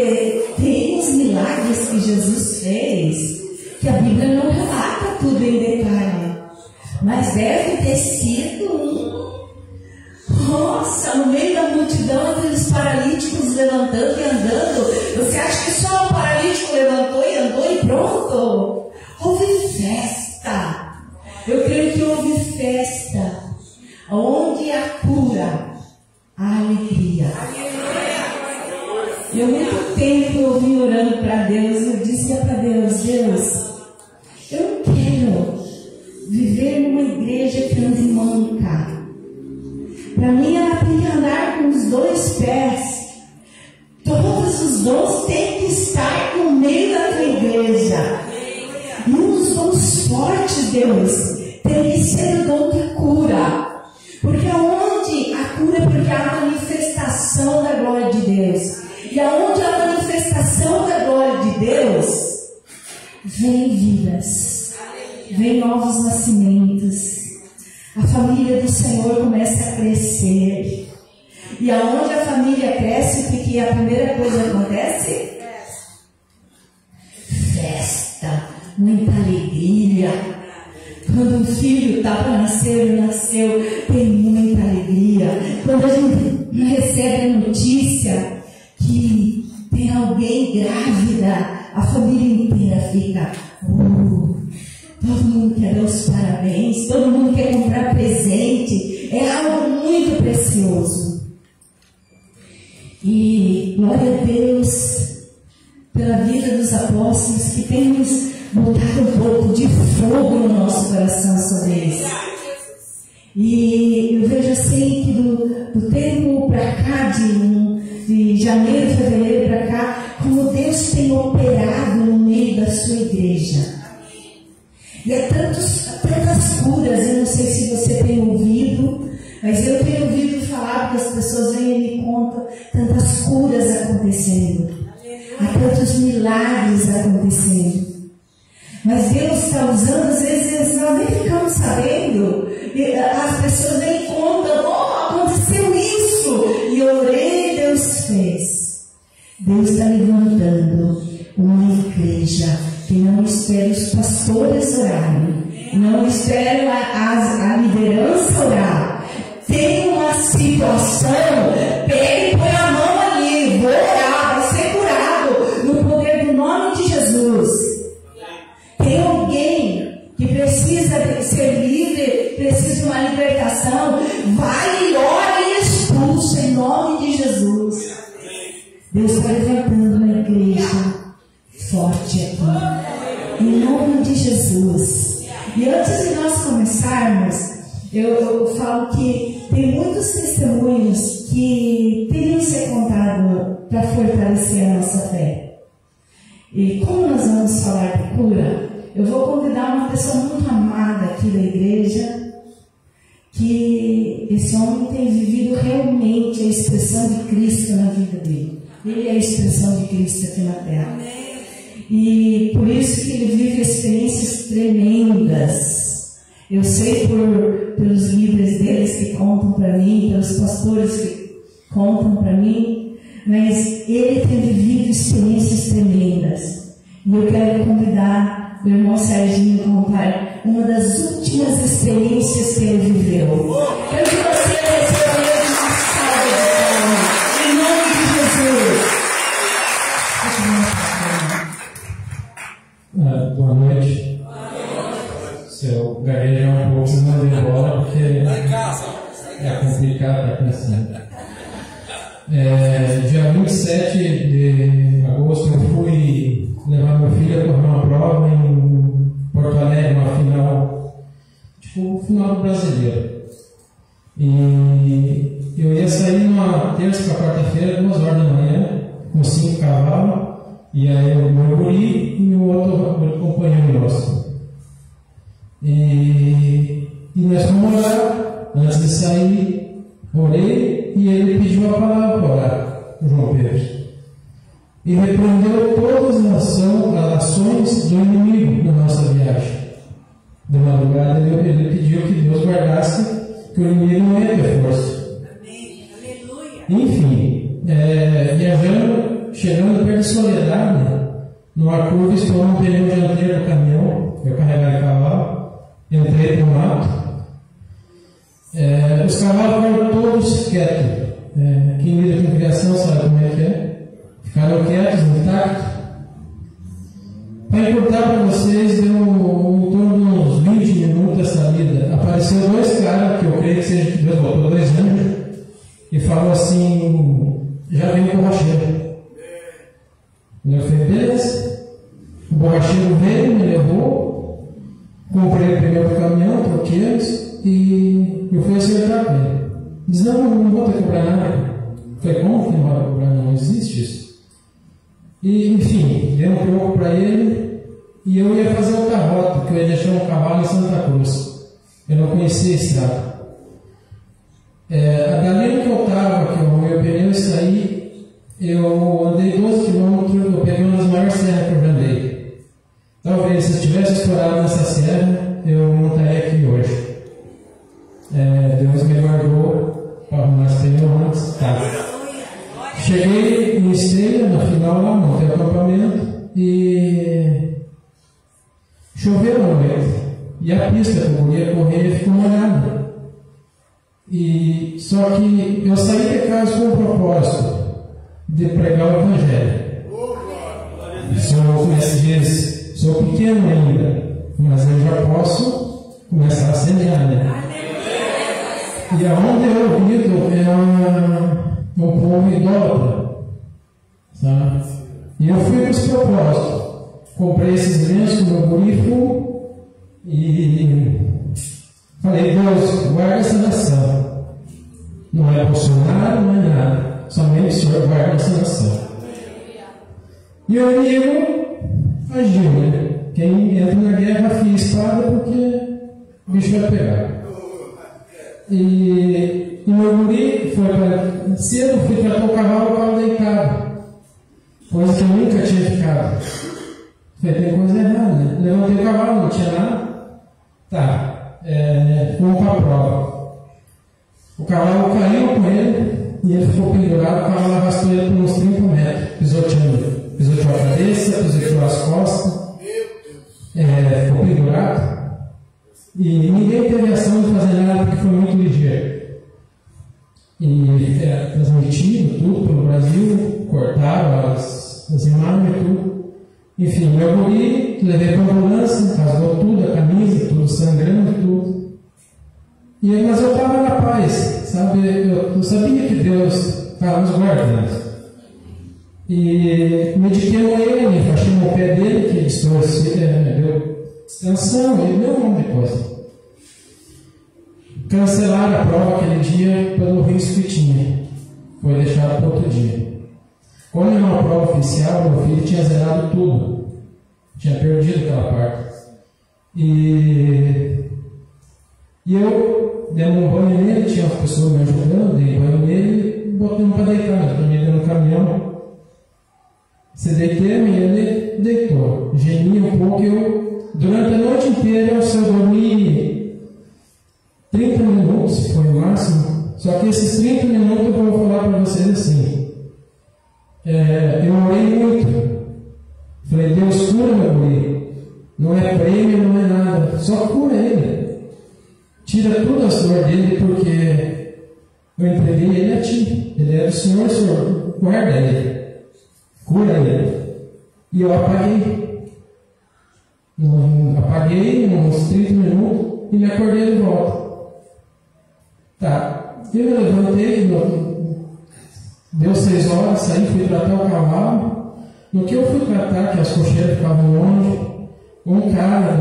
tem uns milagres que Jesus fez que a Bíblia não relata tudo em detalhe. Mas deve ter sido nossa, no meio da multidão, aqueles paralíticos levantando e andando. Você acha que só um paralítico levantou e andou e pronto? Houve festa. Eu creio que houve festa. Onde há cura, há alegria. E ao mesmo tempo eu vim orando para Deus. Eu disse para Deus: Deus, eu não quero viver numa igreja que ande manca. Para mim, ela tem que andar com os os dois pés. Todos os dons têm que estar no meio da tua igreja. E um dos dons fortes, Deus, tem que ser o dom que cura. Porque aonde a cura é porque há a manifestação da glória de Deus. E aonde há a manifestação da glória de Deus, vem vidas, vem novos nascimentos. A família do Senhor começa a crescer. E aonde a família cresce, o que a primeira coisa acontece? Festa, muita alegria. Quando um filho está para nascer, nasceu, tem muita alegria. Quando a gente recebe a notícia que tem alguém grávida, a família inteira fica, todo mundo quer dar os parabéns, todo mundo quer comprar presente, é algo muito precioso. E glória a Deus pela vida dos apóstolos que tem nos botado um pouco de fogo no nosso coração sobre isso. E eu vejo assim que do tempo para cá, de janeiro, fevereiro para cá, como Deus tem operado no meio da sua igreja. E é tantas curas, eu não sei se você tem ouvido, mas eu tenho ouvido falar que as pessoas vêm e me contam tantas curas acontecendo, há tantos milagres acontecendo. Mas Deus está usando, às vezes nós nem ficamos sabendo, as pessoas vêm e contam, aconteceu isso, e eu orei e Deus fez. Deus está levantando uma igreja que não espera os pastores orarem, não espera a liderança orar. Tem uma situação, pega e põe a mão ali, vou orar, vai ser curado, no poder do nome de Jesus. Tem alguém que precisa ser livre, precisa de uma libertação, vai e ora e expulsa em nome de Jesus. Deus está levantando uma igreja forte aqui, em nome de Jesus. E antes de nós começarmos, eu falo que tem muitos testemunhos que teriam ser contados para fortalecer a nossa fé. E como nós vamos falar de cura, eu vou convidar uma pessoa muito amada aqui da igreja, que esse homem tem vivido realmente a expressão de Cristo na vida dele. Ele é a expressão de Cristo aqui na terra. E por isso que ele vive experiências tremendas. Eu sei pelos líderes deles que contam para mim, pelos pastores que contam para mim, mas ele tem vivido experiências tremendas. E eu quero convidar o irmão Serginho a contar uma das últimas experiências que ele viveu. Quero que você receba uma salva de palmas, em nome de Jesus. Boa noite. Se eu gaguejar um pouco, você manda embora, porque é complicado para pensar. Dia 27 de agosto eu fui levar meu filho a correr uma prova em Porto Alegre, uma final, tipo final do Brasileiro. E eu ia sair numa terça para quarta-feira, 2 horas da manhã, com 5 cavalos, e aí o meu guri e o outro companheiro nosso. E nós fomos orar. Antes de sair, orei e ele pediu a palavra para orar, o João Pedro. E repreendeu todas as ações do inimigo na nossa viagem. De madrugada ele pediu que Deus guardasse, que o inimigo não ia ter força. Amém. Aleluia. Enfim, viajando, chegando perto de Soledade, numa curva estourou um pneu dianteiro do caminhão, eu carregava cavalo, entrei no mato. Os cavalos ficaram todos quietos. Quem lida com criação sabe como é que é. Ficaram quietos, intactos. Para encurtar para vocês, deu em torno de uns 20 minutos essa lida. Apareceu 2 caras, que eu creio que seja que Deus botou 2 anjos, e falou assim: já veio o borracheiro. Eu falei: beleza. O borracheiro veio, me levou, comprei o pneu do caminhão, troquei eles, e eu fui acertar com ele. Diz: não vou ter que comprar nada. Falei, como que não existe isso? E, enfim, dei um troco para ele e eu ia fazer outra rota, porque eu ia deixar um cavalo em Santa Cruz. Eu não conhecia a estrada. Dali que eu estava, que eu arrumei o pneu e saí, eu andei 12 quilômetros, eu peguei uma das maiores serras que eu já andei. Talvez, se eu tivesse estourado nessa serra, eu não estaria aqui hoje. Deus me guardou para arrumar esse pneu antes. Tá. Cheguei em Esteira, no final lá, montei o acampamento e choveu à noite. E a pista que eu ia correr ficou molhada. Só que eu saí de casa com o propósito de pregar o Evangelho. Como se diz, sou pequeno ainda, mas eu já posso começar a semear, né? E aonde eu vivo é um povo idólatra, sabe? E eu fui com esse propósito. Comprei esses lenços no meu borifo e falei, Deus, guarda essa nação. Não é Bolsonaro, não é nada. Somente o Senhor guarda essa nação. E o inimigo agiu, né? Quem entra na guerra afia espada porque o bicho vai pegar. E meu guri foi para cedo, fui tratar o cavalo deitado. Coisa que eu nunca tinha ficado. Falei, tem coisa errada, né? Levantei o cavalo, não tinha nada. Tá, vamos para a prova. O cavalo caiu com ele e ele ficou pendurado, o cavalo arrastou ele por uns 30 metros, pisoteou a cabeça, pisoteou as costas, ficou pendurado. E ninguém teve ação de fazer nada porque foi muito ligeiro. E transmitido tudo pelo Brasil, cortaram as imagens e tudo. Enfim, meu guri, levei para a ambulância, rasgou tudo, a camisa, tudo sangrando, tudo. Mas eu estava na paz, sabe? Eu sabia que Deus estava nos guardando. E mediquei ele, enfaixei no pé dele, que distorceu, deu extensão, e deu um monte de coisa. Cancelaram a prova aquele dia pelo risco que tinha. Foi deixado para outro dia. Quando era uma prova oficial, meu filho tinha zerado tudo. Tinha perdido aquela parte. E eu dei um banho nele, tinha umas pessoas me ajudando, dei banho nele e botei para deitar. Eu dormia no caminhão. Se deitei e ele deitou. Gemia um pouco. Durante a noite inteira eu só dormi 30 minutos, foi o máximo. Só que esses 30 minutos eu vou falar para vocês assim. Eu orei muito. Falei, Deus, cura meu guri. Não é prêmio, não é nada. Só cura ele. Tira toda a dor dele, porque eu entreguei ele a ti. Ele é do Senhor, Senhor. Guarda ele. Cura ele. E eu apaguei. Apaguei uns 30 minutos e me acordei de volta. Tá. Eu me levantei, deu 6 horas, saí, fui tratar o cavalo. No que eu fui tratar, que as cocheiras ficavam longe, um cara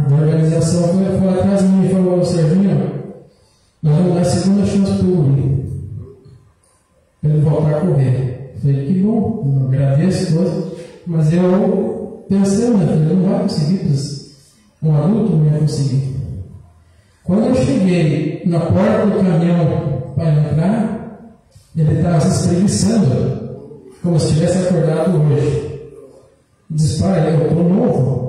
da organização foi atrás de mim e falou, Serginho, nós vamos dar a segunda chance para o guri, para ele voltar a correr. Falei, que bom, eu agradeço coisa, mas eu pensei, meu filho, não vai conseguir, um adulto não vai conseguir. Quando eu cheguei na porta do caminhão para entrar, ele estava se espreguiçando, como se tivesse acordado hoje. Diz, pai, eu estou novo.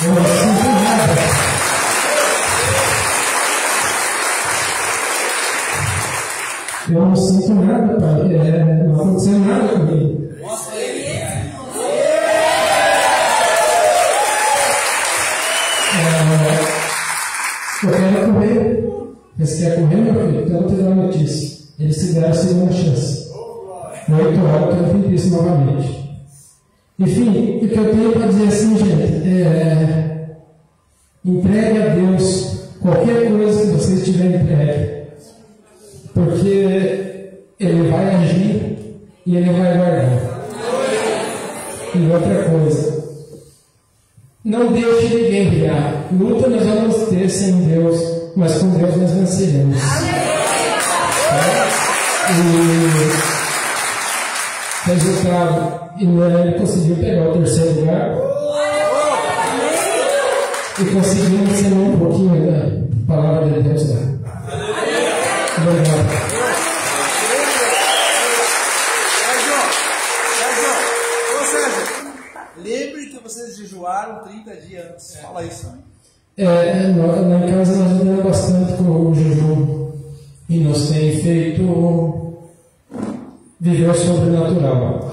Eu não sinto nada. Eu não sinto nada, pai. Não aconteceu nada comigo. Eu quero correr. Você quer correr, meu filho? Então eu vou te dar uma notícia. Eles se deram a segunda chance. 8 horas que eu fiz isso novamente. Enfim, o que eu tenho para dizer assim, gente, entregue a Deus qualquer coisa que vocês tiverem entregue. Porque Ele vai agir e Ele vai guardar. E outra coisa, não deixe ninguém guiar. Luta nós vamos ter sem Deus, mas com Deus nós venceremos. E resultado, ele conseguiu pegar o terceiro lugar. E conseguiu ensinar um pouquinho da palavra de Deus lá. Obrigado. Lembre que vocês jejuaram 30 dias antes. Fala isso. Lá em casa nós lidamos bastante com o jejum e nos tem feito viver o sobrenatural.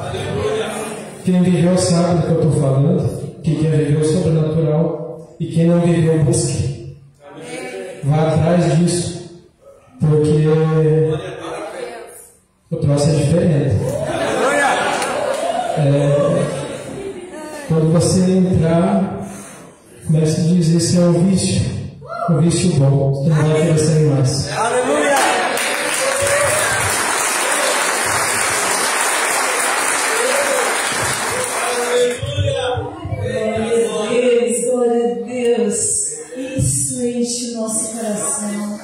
Quem viveu sabe do que eu estou falando, que quer viver o sobrenatural, e quem não viveu busque. Vá atrás disso, porque o troço é diferente. Quando você entrar, começa a dizer: esse é um vício bom, você não vai querer sair mais. Aleluia! Glória a Deus. Isso enche o nosso coração.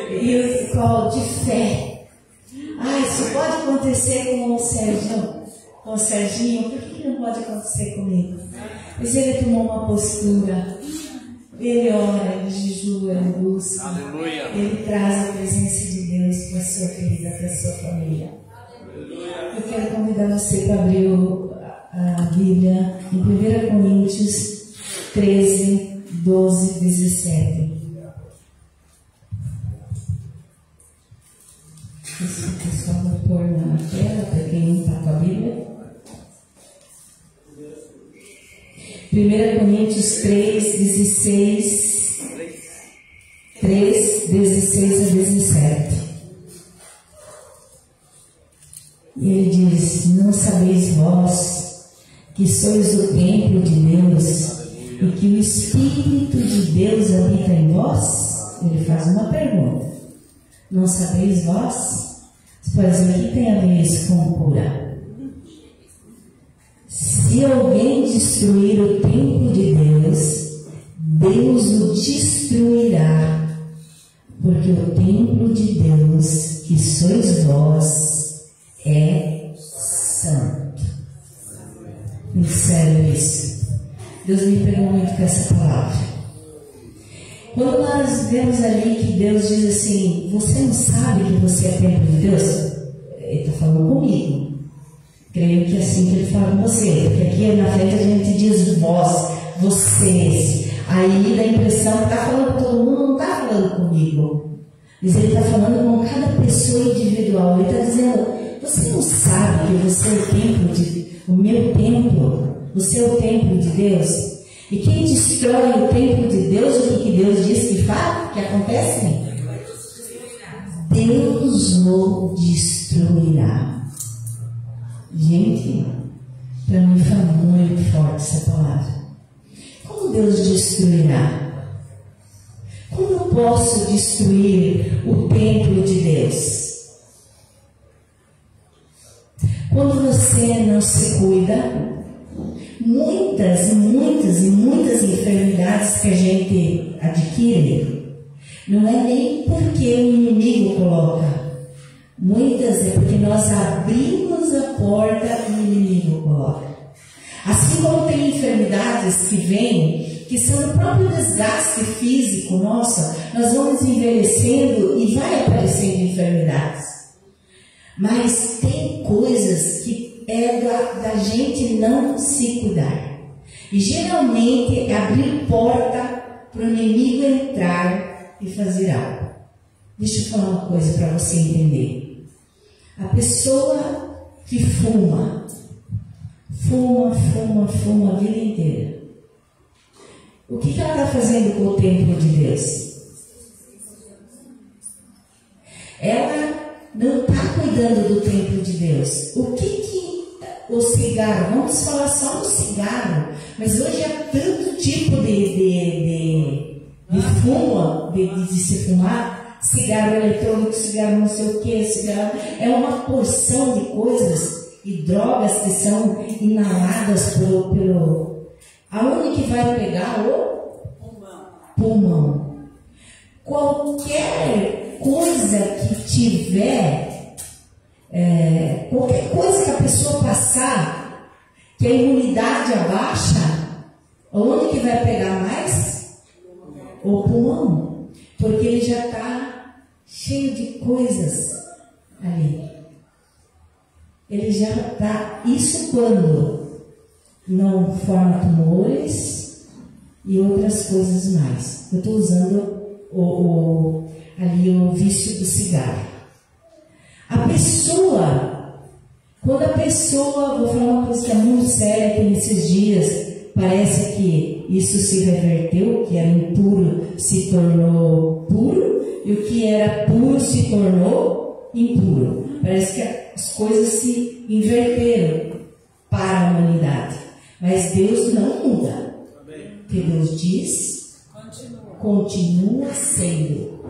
E eu falo de fé. Isso pode acontecer com o Serginho. Com o Serginho, por que não pode acontecer comigo? Mas ele tomou uma postura. Ele ora, ele jejua, ele busca. Aleluia. Ele traz a presença de Deus para a sua vida, para a sua família. Eu quero convidar você para abrir a Bíblia em 1 Coríntios 13, 12, 17. Esse pessoal vai pôr na tela para quem não está com a Bíblia. 1 Coríntios 3, 16 a 17. E ele diz: não sabeis vós que sois o templo de Deus e que o Espírito de Deus habita em vós? Ele faz uma pergunta. Não sabeis vós? Pois o que tem a ver isso com cura? Se alguém destruir o templo de Deus, Deus o destruirá, porque o templo de Deus, que sois vós, é santo. Muito sério isso. Deus me pegou muito com essa palavra. Quando nós vemos ali que Deus diz assim: você não sabe que você é templo de Deus? Ele está falando comigo. Creio que é assim que ele fala com você, porque aqui na frente a gente diz vós, vocês. Aí dá a impressão que está falando com todo mundo, não está falando comigo. Mas ele está falando com cada pessoa individual. Ele está dizendo: você não sabe que você é o templo o meu templo, você é o templo de Deus? E quem destrói o templo de Deus, o que Deus diz que faz, que acontece? Deus o destruirá. Gente, para mim foi muito forte essa palavra. Como Deus destruirá? Como eu posso destruir o templo de Deus? Quando você não se cuida, muitas enfermidades que a gente adquire, não é nem porque o inimigo coloca. Muitas é porque nós abrimos a porta e o inimigo coloca. Assim como tem enfermidades que vêm, que são do próprio desgaste físico nosso, nós vamos envelhecendo e vai aparecendo enfermidades. Mas tem coisas que é da gente não se cuidar. E geralmente é abrir porta para o inimigo entrar e fazer algo. Deixa eu falar uma coisa para você entender. A pessoa que fuma a vida inteira. O que ela está fazendo com o templo de Deus? Ela não está cuidando do templo de Deus. O o cigarro, vamos falar só do cigarro, mas hoje há tanto tipo de fumo, de se fumar, cigarro eletrônico, cigarro não sei o que, cigarro, é uma porção de coisas e drogas que são inaladas pelo aonde que vai pegar o pulmão. Qualquer coisa que tiver, qualquer coisa que a pessoa passar, que a imunidade abaixa, onde que vai pegar mais? O pulmão. Porque ele já está cheio de coisas ali. Ele já está. Isso quando não forma tumores e outras coisas mais. Eu estou usando ali o vício do cigarro. A pessoa, quando a pessoa, vou falar uma coisa que é muito séria, que nesses dias parece que isso se reverteu, que era impuro se tornou puro, e o que era puro se tornou impuro. Parece que as coisas se inverteram para a humanidade. Mas Deus não muda. Porque Deus diz, continua sendo.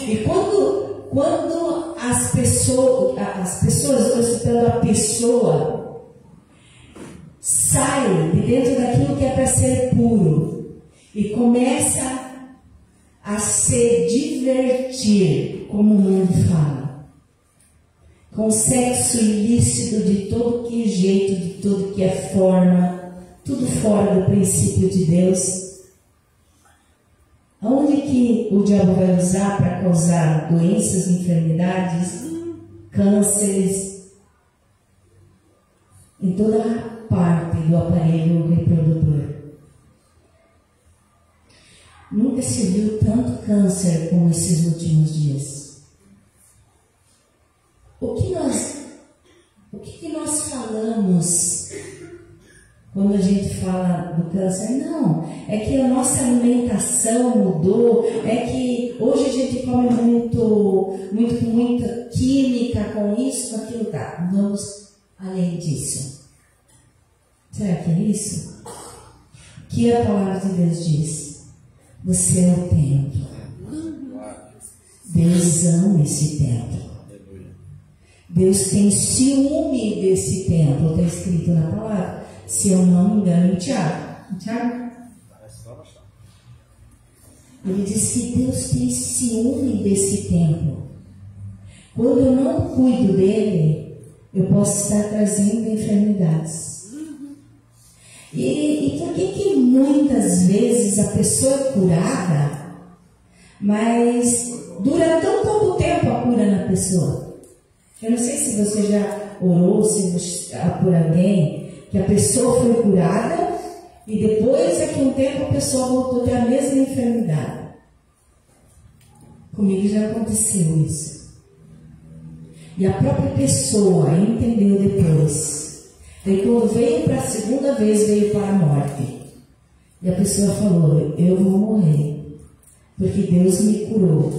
E quando as pessoas, estou citando a pessoa, sai de dentro daquilo que é para ser puro e começa a se divertir, como o mundo fala, com sexo ilícito de todo que jeito, de todo que é forma, tudo fora do princípio de Deus. Aonde que o diabo vai usar para causar doenças, enfermidades, cânceres, em toda a parte do aparelho reprodutor. Nunca se viu tanto câncer como esses últimos dias. O que nós falamos quando a gente fala do câncer? Não, é que a nossa alimentação mudou, é que hoje a gente come muita química com isso, com aquilo, tá? Vamos além disso. Será que é isso? O que a palavra de Deus diz? Você é o templo. Deus ama esse templo. Deus tem ciúme desse templo. Está escrito na palavra. Se eu não me engano, em Tiago. Ele diz que Deus tem ciúme desse templo. Quando eu não cuido dele, eu posso estar trazendo enfermidades. E por que muitas vezes a pessoa é curada, mas dura tão pouco tempo a cura na pessoa? Eu não sei se você já orou por alguém que a pessoa foi curada e depois, daqui a um tempo, a pessoa voltou a ter a mesma enfermidade. Comigo já aconteceu isso. E a própria pessoa entendeu depois. E quando veio para a segunda vez, veio para a morte. E a pessoa falou, eu vou morrer, porque Deus me curou.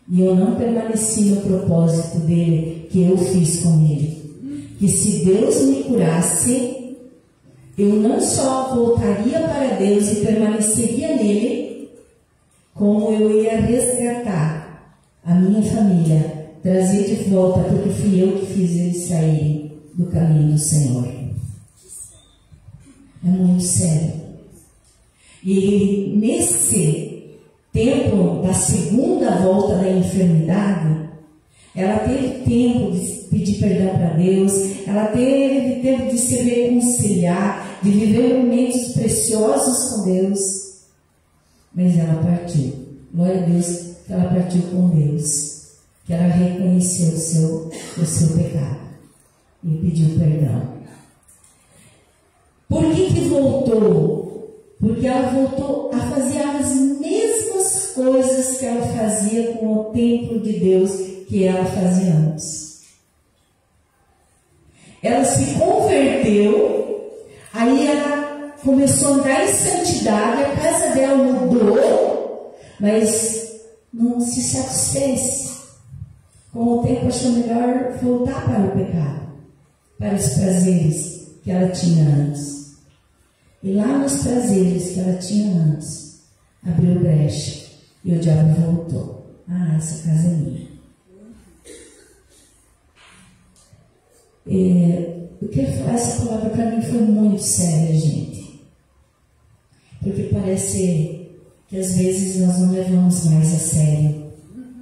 E eu não permaneci no propósito dele, que eu fiz com ele. Que se Deus me curasse, eu não só voltaria para Deus e permaneceria nele, como eu ia resgatar a minha família, trazer de volta, porque fui eu que fiz eles saírem do caminho do Senhor. É muito sério. E nesse tempo da segunda volta da enfermidade, ela teve tempo de pedir perdão para Deus, ela teve tempo de se reconciliar, de viver momentos preciosos com Deus, mas ela partiu. Glória a Deus que ela partiu com Deus, que ela reconheceu o seu pecado e pediu perdão. Por que voltou? Porque ela voltou a fazer as mesmas coisas que ela fazia com o templo de Deus que ela fazia antes. Ela se converteu, aí ela começou a andar em santidade, a casa dela mudou, mas não se satisfez. Com o tempo achou melhor voltar para o pecado, para os prazeres que ela tinha antes. E lá nos prazeres que ela tinha antes, abriu brecha e o diabo voltou. Ah, essa casa é minha. Essa palavra para mim foi muito séria, gente. Porque parece que às vezes nós não levamos mais a sério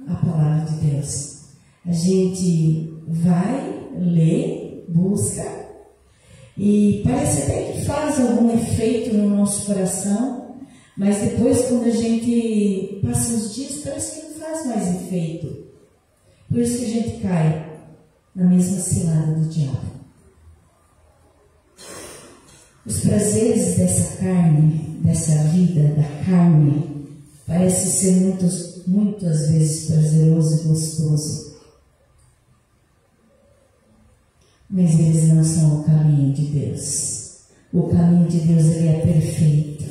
a palavra de Deus. A gente vai, lê, busca, e parece até que faz algum efeito no nosso coração, mas depois, quando a gente passa os dias, parece que não faz mais efeito. Por isso que a gente cai na mesma cilada do diabo. Os prazeres dessa carne, dessa vida da carne, parece ser muitas vezes prazeroso e gostoso. Mas eles não são o caminho de Deus. O caminho de Deus, ele é perfeito.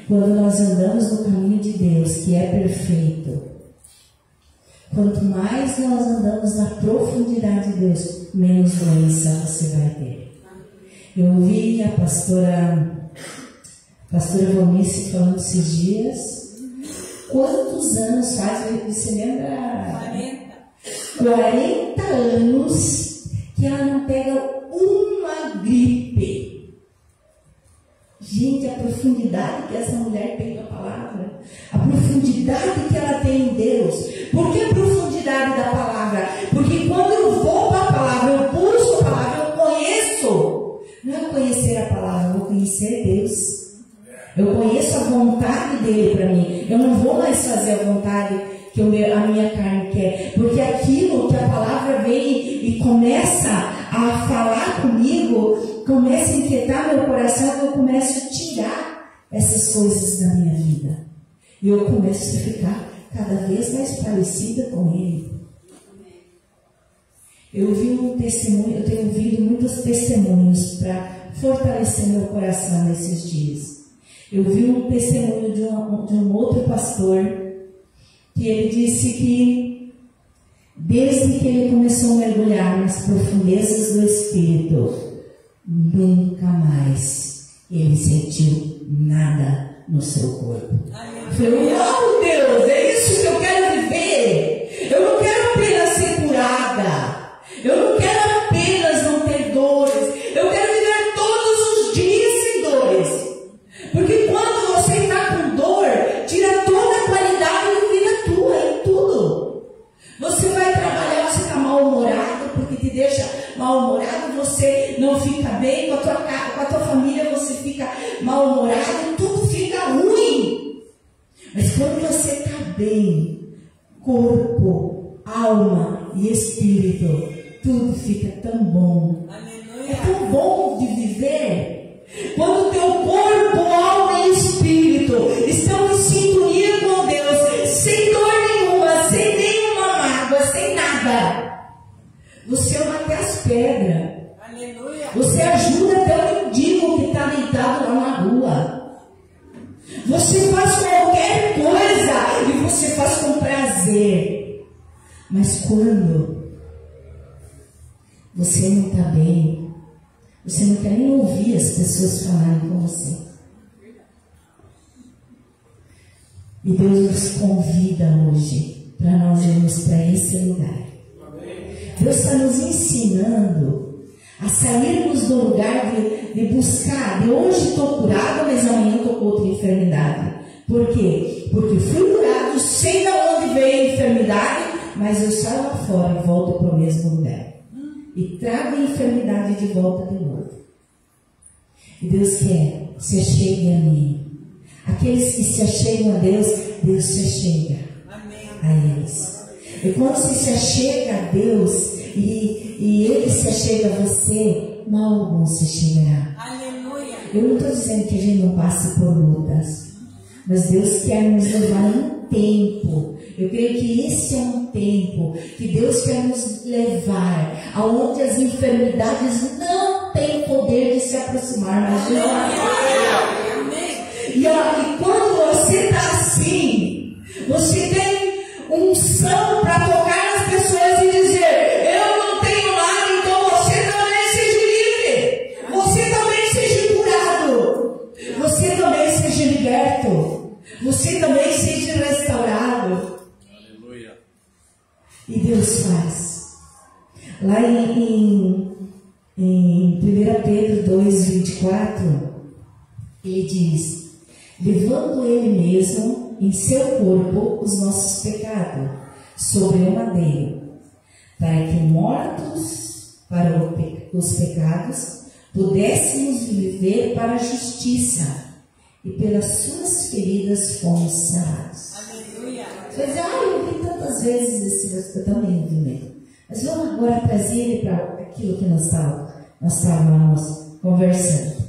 Quando nós andamos no caminho de Deus, que é perfeito, quanto mais nós andamos na profundidade de Deus, menos doença você vai ter. Eu ouvi a pastora Valnice falando esses dias. Quantos anos faz? Você lembra? 40 anos que ela não pega uma gripe. Gente, a profundidade que essa mulher tem na palavra, a profundidade que ela tem em Deus. Por que a profundidade da palavra? Porque quando eu vou para a palavra, eu busco a palavra, eu conheço. Não é conhecer a palavra, eu vou conhecer Deus. Eu conheço a vontade dele para mim. Eu não vou mais fazer a vontade que a minha carne quer. Porque aquilo que a palavra vem e começa a falar comigo, começa a inquietar meu coração, eu começo a tirar essas coisas da minha vida. E eu começo a ficar cada vez mais parecida com ele. Eu vi um testemunho, eu tenho ouvido muitos testemunhos para fortalecer meu coração nesses dias. Eu vi um testemunho de um outro pastor, que ele disse que desde que ele começou a mergulhar nas profundezas do Espírito, nunca mais ele sentiu nada no seu corpo. Eu falei, oh Deus, é isso que eu quero viver. Eu não quero apenas ser curada. Eu não quero apenas não ter dores. Eu quero viver todos os dias sem dores. Porque quando você está com dor, tira toda a qualidade de vida tua em tudo. Você vai trabalhar, você está mal-humorado, porque te deixa mal-humorado, você não fica bem, com a tua família você fica mal-humorado, tudo fica ruim. Mas quando você está bem, corpo, alma e espírito, tudo fica tão bom. Aleluia. É tão bom de viver. Quando o teu corpo, alma e espírito estão em sintonia com Deus, sem dor nenhuma, sem nenhuma mágoa, sem nada, você ama até as pedras. Aleluia. Você ajuda até o mendigo que está deitado lá na rua. Você faz qualquer coisa e você faz com prazer. Mas quando você não está bem, você não quer nem ouvir as pessoas falarem com você. E Deus nos convida hoje para nós irmos para esse lugar. Deus está nos ensinando a sairmos do lugar de buscar. De hoje estou curado, mas amanhã estou com outra enfermidade. Por quê? Porque fui curado, sei de onde veio a enfermidade, mas eu saio lá fora e volto para o mesmo lugar. E trago a enfermidade de volta de novo. E Deus quer que se achegue a mim. Aqueles que se achegam a Deus, Deus se achega a eles. E quando você se achega a Deus e Ele se achega a você, mal algum se chegará. Aleluia. Eu não estou dizendo que a gente não passe por lutas, mas Deus quer nos levar um tempo. Eu creio que esse é um tempo que Deus quer nos levar aonde as enfermidades não têm poder de se aproximar mais de nós. E quando você está assim, você tem unção para tocar nas pessoas e dizer: eu não tenho nada, então você também seja livre, você também seja curado, você também seja liberto, você também seja restaurado. Aleluia. E Deus faz. Lá em 1 Pedro 2:24, ele diz: levando ele mesmo em seu corpo os nossos pecados, sobre o madeiro, para que mortos para os pecados, pudéssemos viver para a justiça, e pelas suas feridas fomos sarados. Aleluia! Você vai dizer, eu vi tantas vezes esse versículo, eu também vi mesmo. Mas vamos agora trazer ele para aquilo que nós estávamos conversando.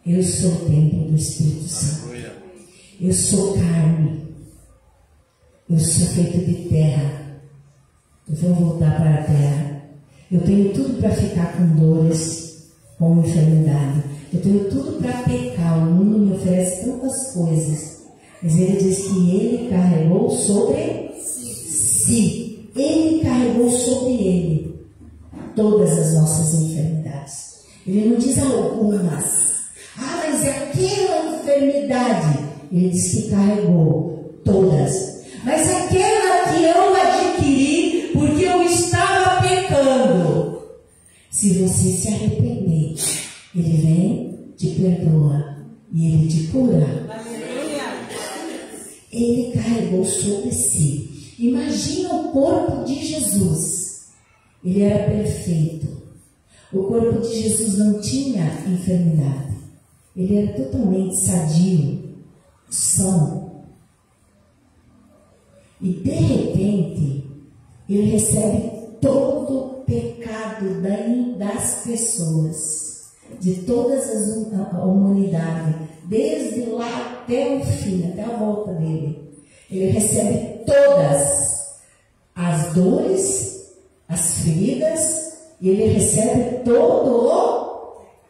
Eu sou o templo do Espírito Santo. Eu sou carne. Eu sou feito de terra. Eu vou voltar para a terra. Eu tenho tudo para ficar com dores, com enfermidade. Eu tenho tudo para pecar. O mundo me oferece tantas coisas. Mas ele diz que ele carregou sobre si. Ele carregou sobre ele todas as nossas enfermidades. Ele não diz algumas. Mas aquela enfermidade, ele diz que carregou todas. Mas aquela que eu adquiri porque eu estava pecando, se você se arrepender, ele vem, te perdoa e ele te cura. Ele carregou sobre si. Imagina o corpo de Jesus. Ele era perfeito. O corpo de Jesus não tinha enfermidade. Ele era totalmente sadio, são. E de repente, ele recebe todo o pecado das pessoas, de todas a humanidade, desde lá até o fim, até a volta dele. Ele recebe todas as dores, as feridas, e ele recebe todo o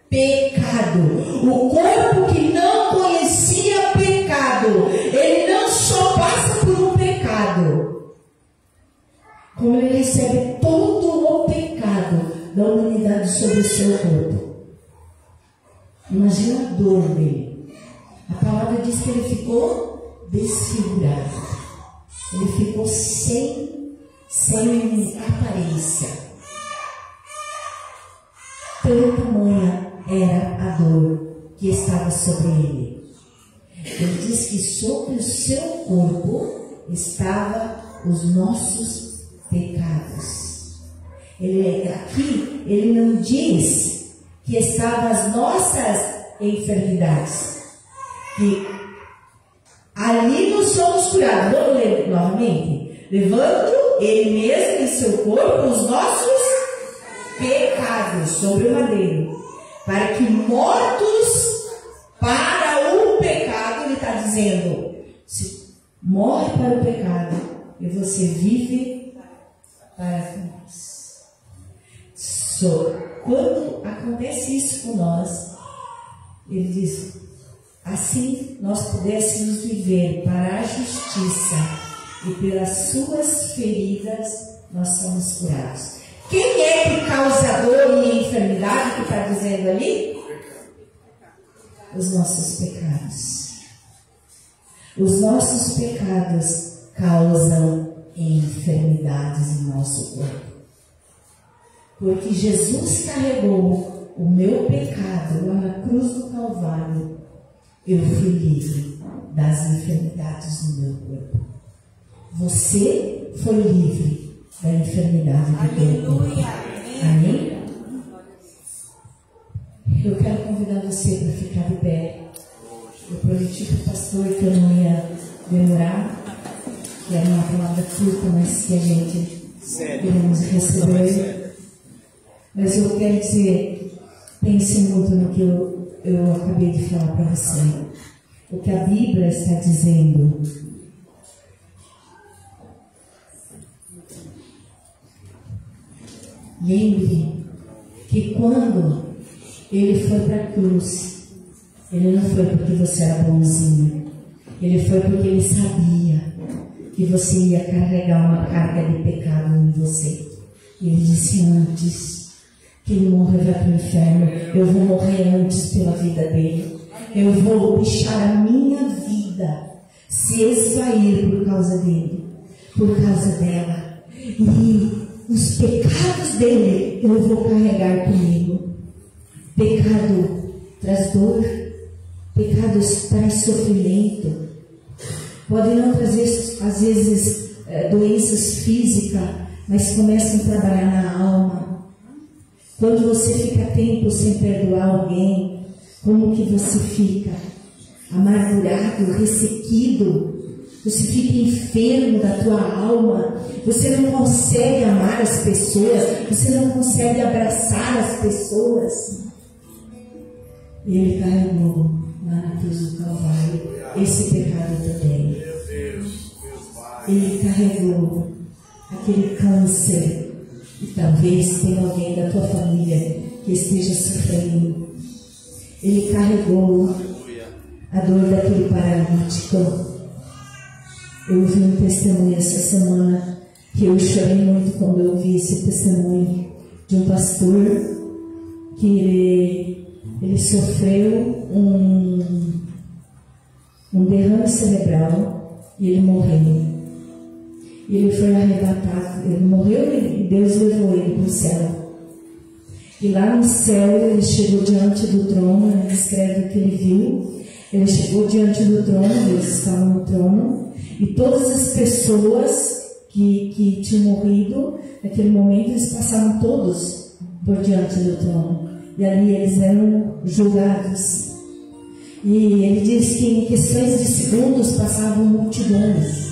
pecado. O corpo que não conhecia pecado, ele não só passa por um pecado, como ele recebe todo o pecado da humanidade sobre o seu corpo. Imagina a dor dele. A palavra diz que ele ficou desfigurado. Ele ficou sem aparência. Tamanha era a dor que estava sobre ele. Ele diz que sobre o seu corpo estavam os nossos pecados. Aqui ele não diz que estavam as nossas enfermidades, que ali nós somos curados. Vamos ler novamente. Levando ele mesmo em seu corpo os nossos pecados sobre o madeiro, para que mortos para o pecado, ele está dizendo, se morre para o pecado e você vive para nós. Quando acontece isso com nós, ele diz, assim nós pudéssemos viver para a justiça, e pelas suas feridas nós somos curados. Quem é que causa dor e enfermidade, que está dizendo ali? Os nossos pecados. Os nossos pecados causam enfermidades em nosso corpo. Porque Jesus carregou o meu pecado lá na cruz do Calvário. Eu fui livre das enfermidades no meu corpo. Você foi livre da enfermidade do teu corpo. Amém? Eu quero convidar você para ficar de pé. Eu prometi para o pastor que eu não ia demorar, que era uma palavra curta, mas que a gente iremos receber. Mas eu quero dizer, pense muito no que eu acabei de falar para você. O que a Bíblia está dizendo. Lembre que quando ele foi para a cruz, ele não foi porque você era bonzinho. Ele foi porque ele sabia que você ia carregar uma carga de pecado em você. E ele disse antes que ele morrer vai para o inferno, eu vou morrer antes pela vida dele. Eu vou deixar a minha vida se esvair por causa dele, por causa dela. E os pecados dele eu vou carregar comigo. Pecado traz dor, pecado traz sofrimento, Pode não trazer, às vezes, doenças físicas, mas começam a trabalhar na alma. Quando você fica tempo sem perdoar alguém, como que você fica? Amargurado, ressequido. Você fica enfermo da tua alma. Você não consegue amar as pessoas. Você não consegue abraçar as pessoas. E Ele carregou lá na cruz do Calvário esse pecado também. Ele carregou aquele câncer. E talvez tenha alguém da tua família que esteja sofrendo. Ele carregou a dor daquele paralítico. Eu ouvi um testemunho essa semana que eu chorei muito quando eu ouvi esse testemunho de um pastor que ele sofreu um derrame cerebral e ele morreu. E ele foi arrebatado, ele morreu e Deus levou ele para o céu. E lá no céu ele chegou diante do trono, ele descreve o que ele viu. Ele chegou diante do trono, Deus estava no trono, e todas as pessoas que tinham morrido, naquele momento eles passaram todos por diante do trono. E ali eles eram julgados. E ele diz que em questões de segundos passavam multidões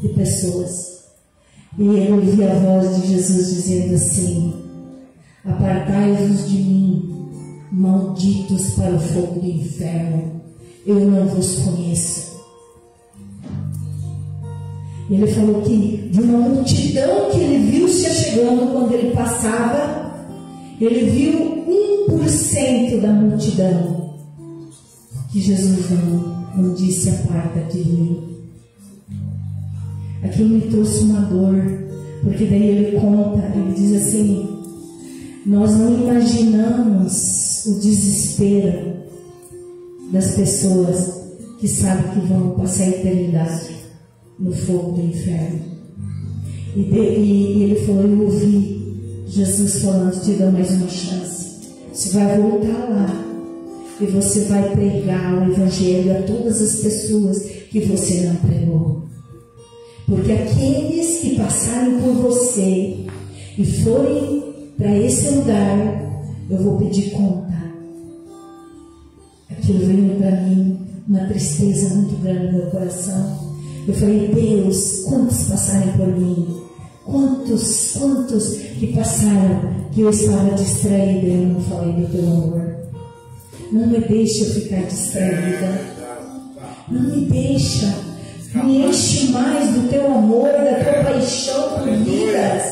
de pessoas. E ele ouvia a voz de Jesus dizendo assim: apartai-vos de mim, malditos para o fogo do inferno. Eu não vos conheço. Ele falou que de uma multidão que ele viu se achegando quando ele passava, ele viu 1% da multidão que Jesus não disse aparta de mim. Aquilo me trouxe uma dor, porque daí ele conta, ele diz assim: nós não imaginamos o desespero das pessoas que sabem que vão passar a eternidade no fogo do inferno. E ele falou: eu ouvi Jesus falando, te dou mais uma chance. Você vai voltar lá e você vai pregar o evangelho a todas as pessoas que você não pregou. Porque aqueles que passarem por você e forem para esse lugar, eu vou pedir conta. Aquilo veio para mim uma tristeza muito grande no meu coração. Eu falei: Deus, quantos passarem por mim? Quantos que passaram que eu estava distraída e eu não falei do teu amor? Não me deixa eu ficar distraída. Não me deixa. Me enche mais do teu amor, da tua paixão por vidas.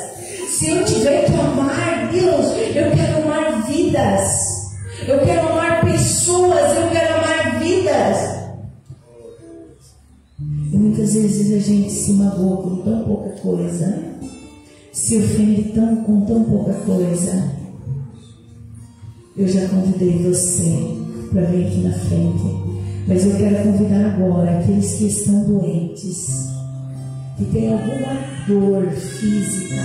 Se eu tiver que amar, Deus, eu quero amar vidas. Eu quero amar pessoas, eu quero amar vidas. E muitas vezes a gente se magoa com tão pouca coisa, se ofende com tão pouca coisa. Eu já convidei você para vir aqui na frente, mas eu quero convidar agora aqueles que estão doentes, que têm alguma dor física.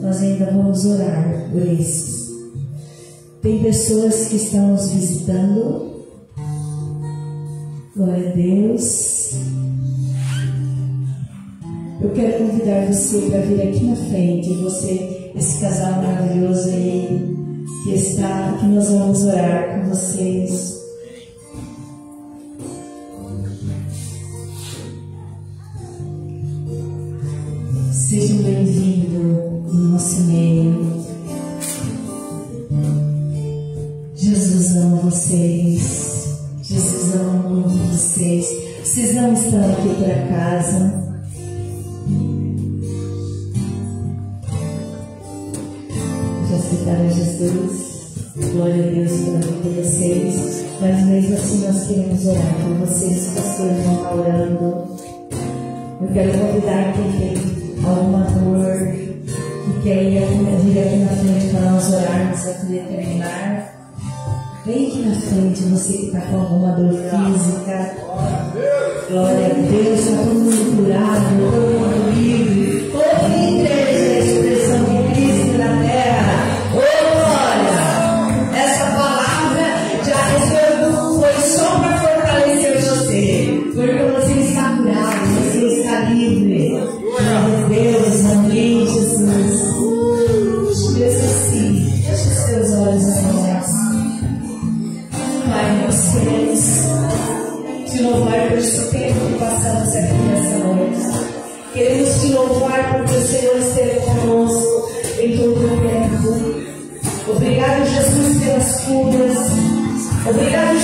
Nós ainda vamos orar por esses. Tem pessoas que estão nos visitando. Glória a Deus. Eu quero convidar você para vir aqui na frente. Você, esse casal maravilhoso aí, que nós vamos orar com vocês. Sejam bem-vindos no nosso meio. Jesus ama vocês. Jesus ama muito vocês. Vocês não estão aqui por acaso. Já aceitaram Jesus? Glória a Deus pela vida de vocês. Mas mesmo assim nós queremos orar por vocês. Os pastores vão estar orando. Eu quero convidar quem tem alguma dor, que quer vir aqui na frente para nós orarmos antes de terminar. Vem aqui na frente, você que está com alguma dor física. Glória a Deus, está todo mundo curado, todo mundo livre. Todo mundo entende a expressão de Cristo na terra. Oh, glória! Essa palavra já foi só para fortalecer você. Porque vocês louvar porque o Senhor esteve conosco em todo o tempo. Obrigado, Jesus, pelas curas. Obrigado,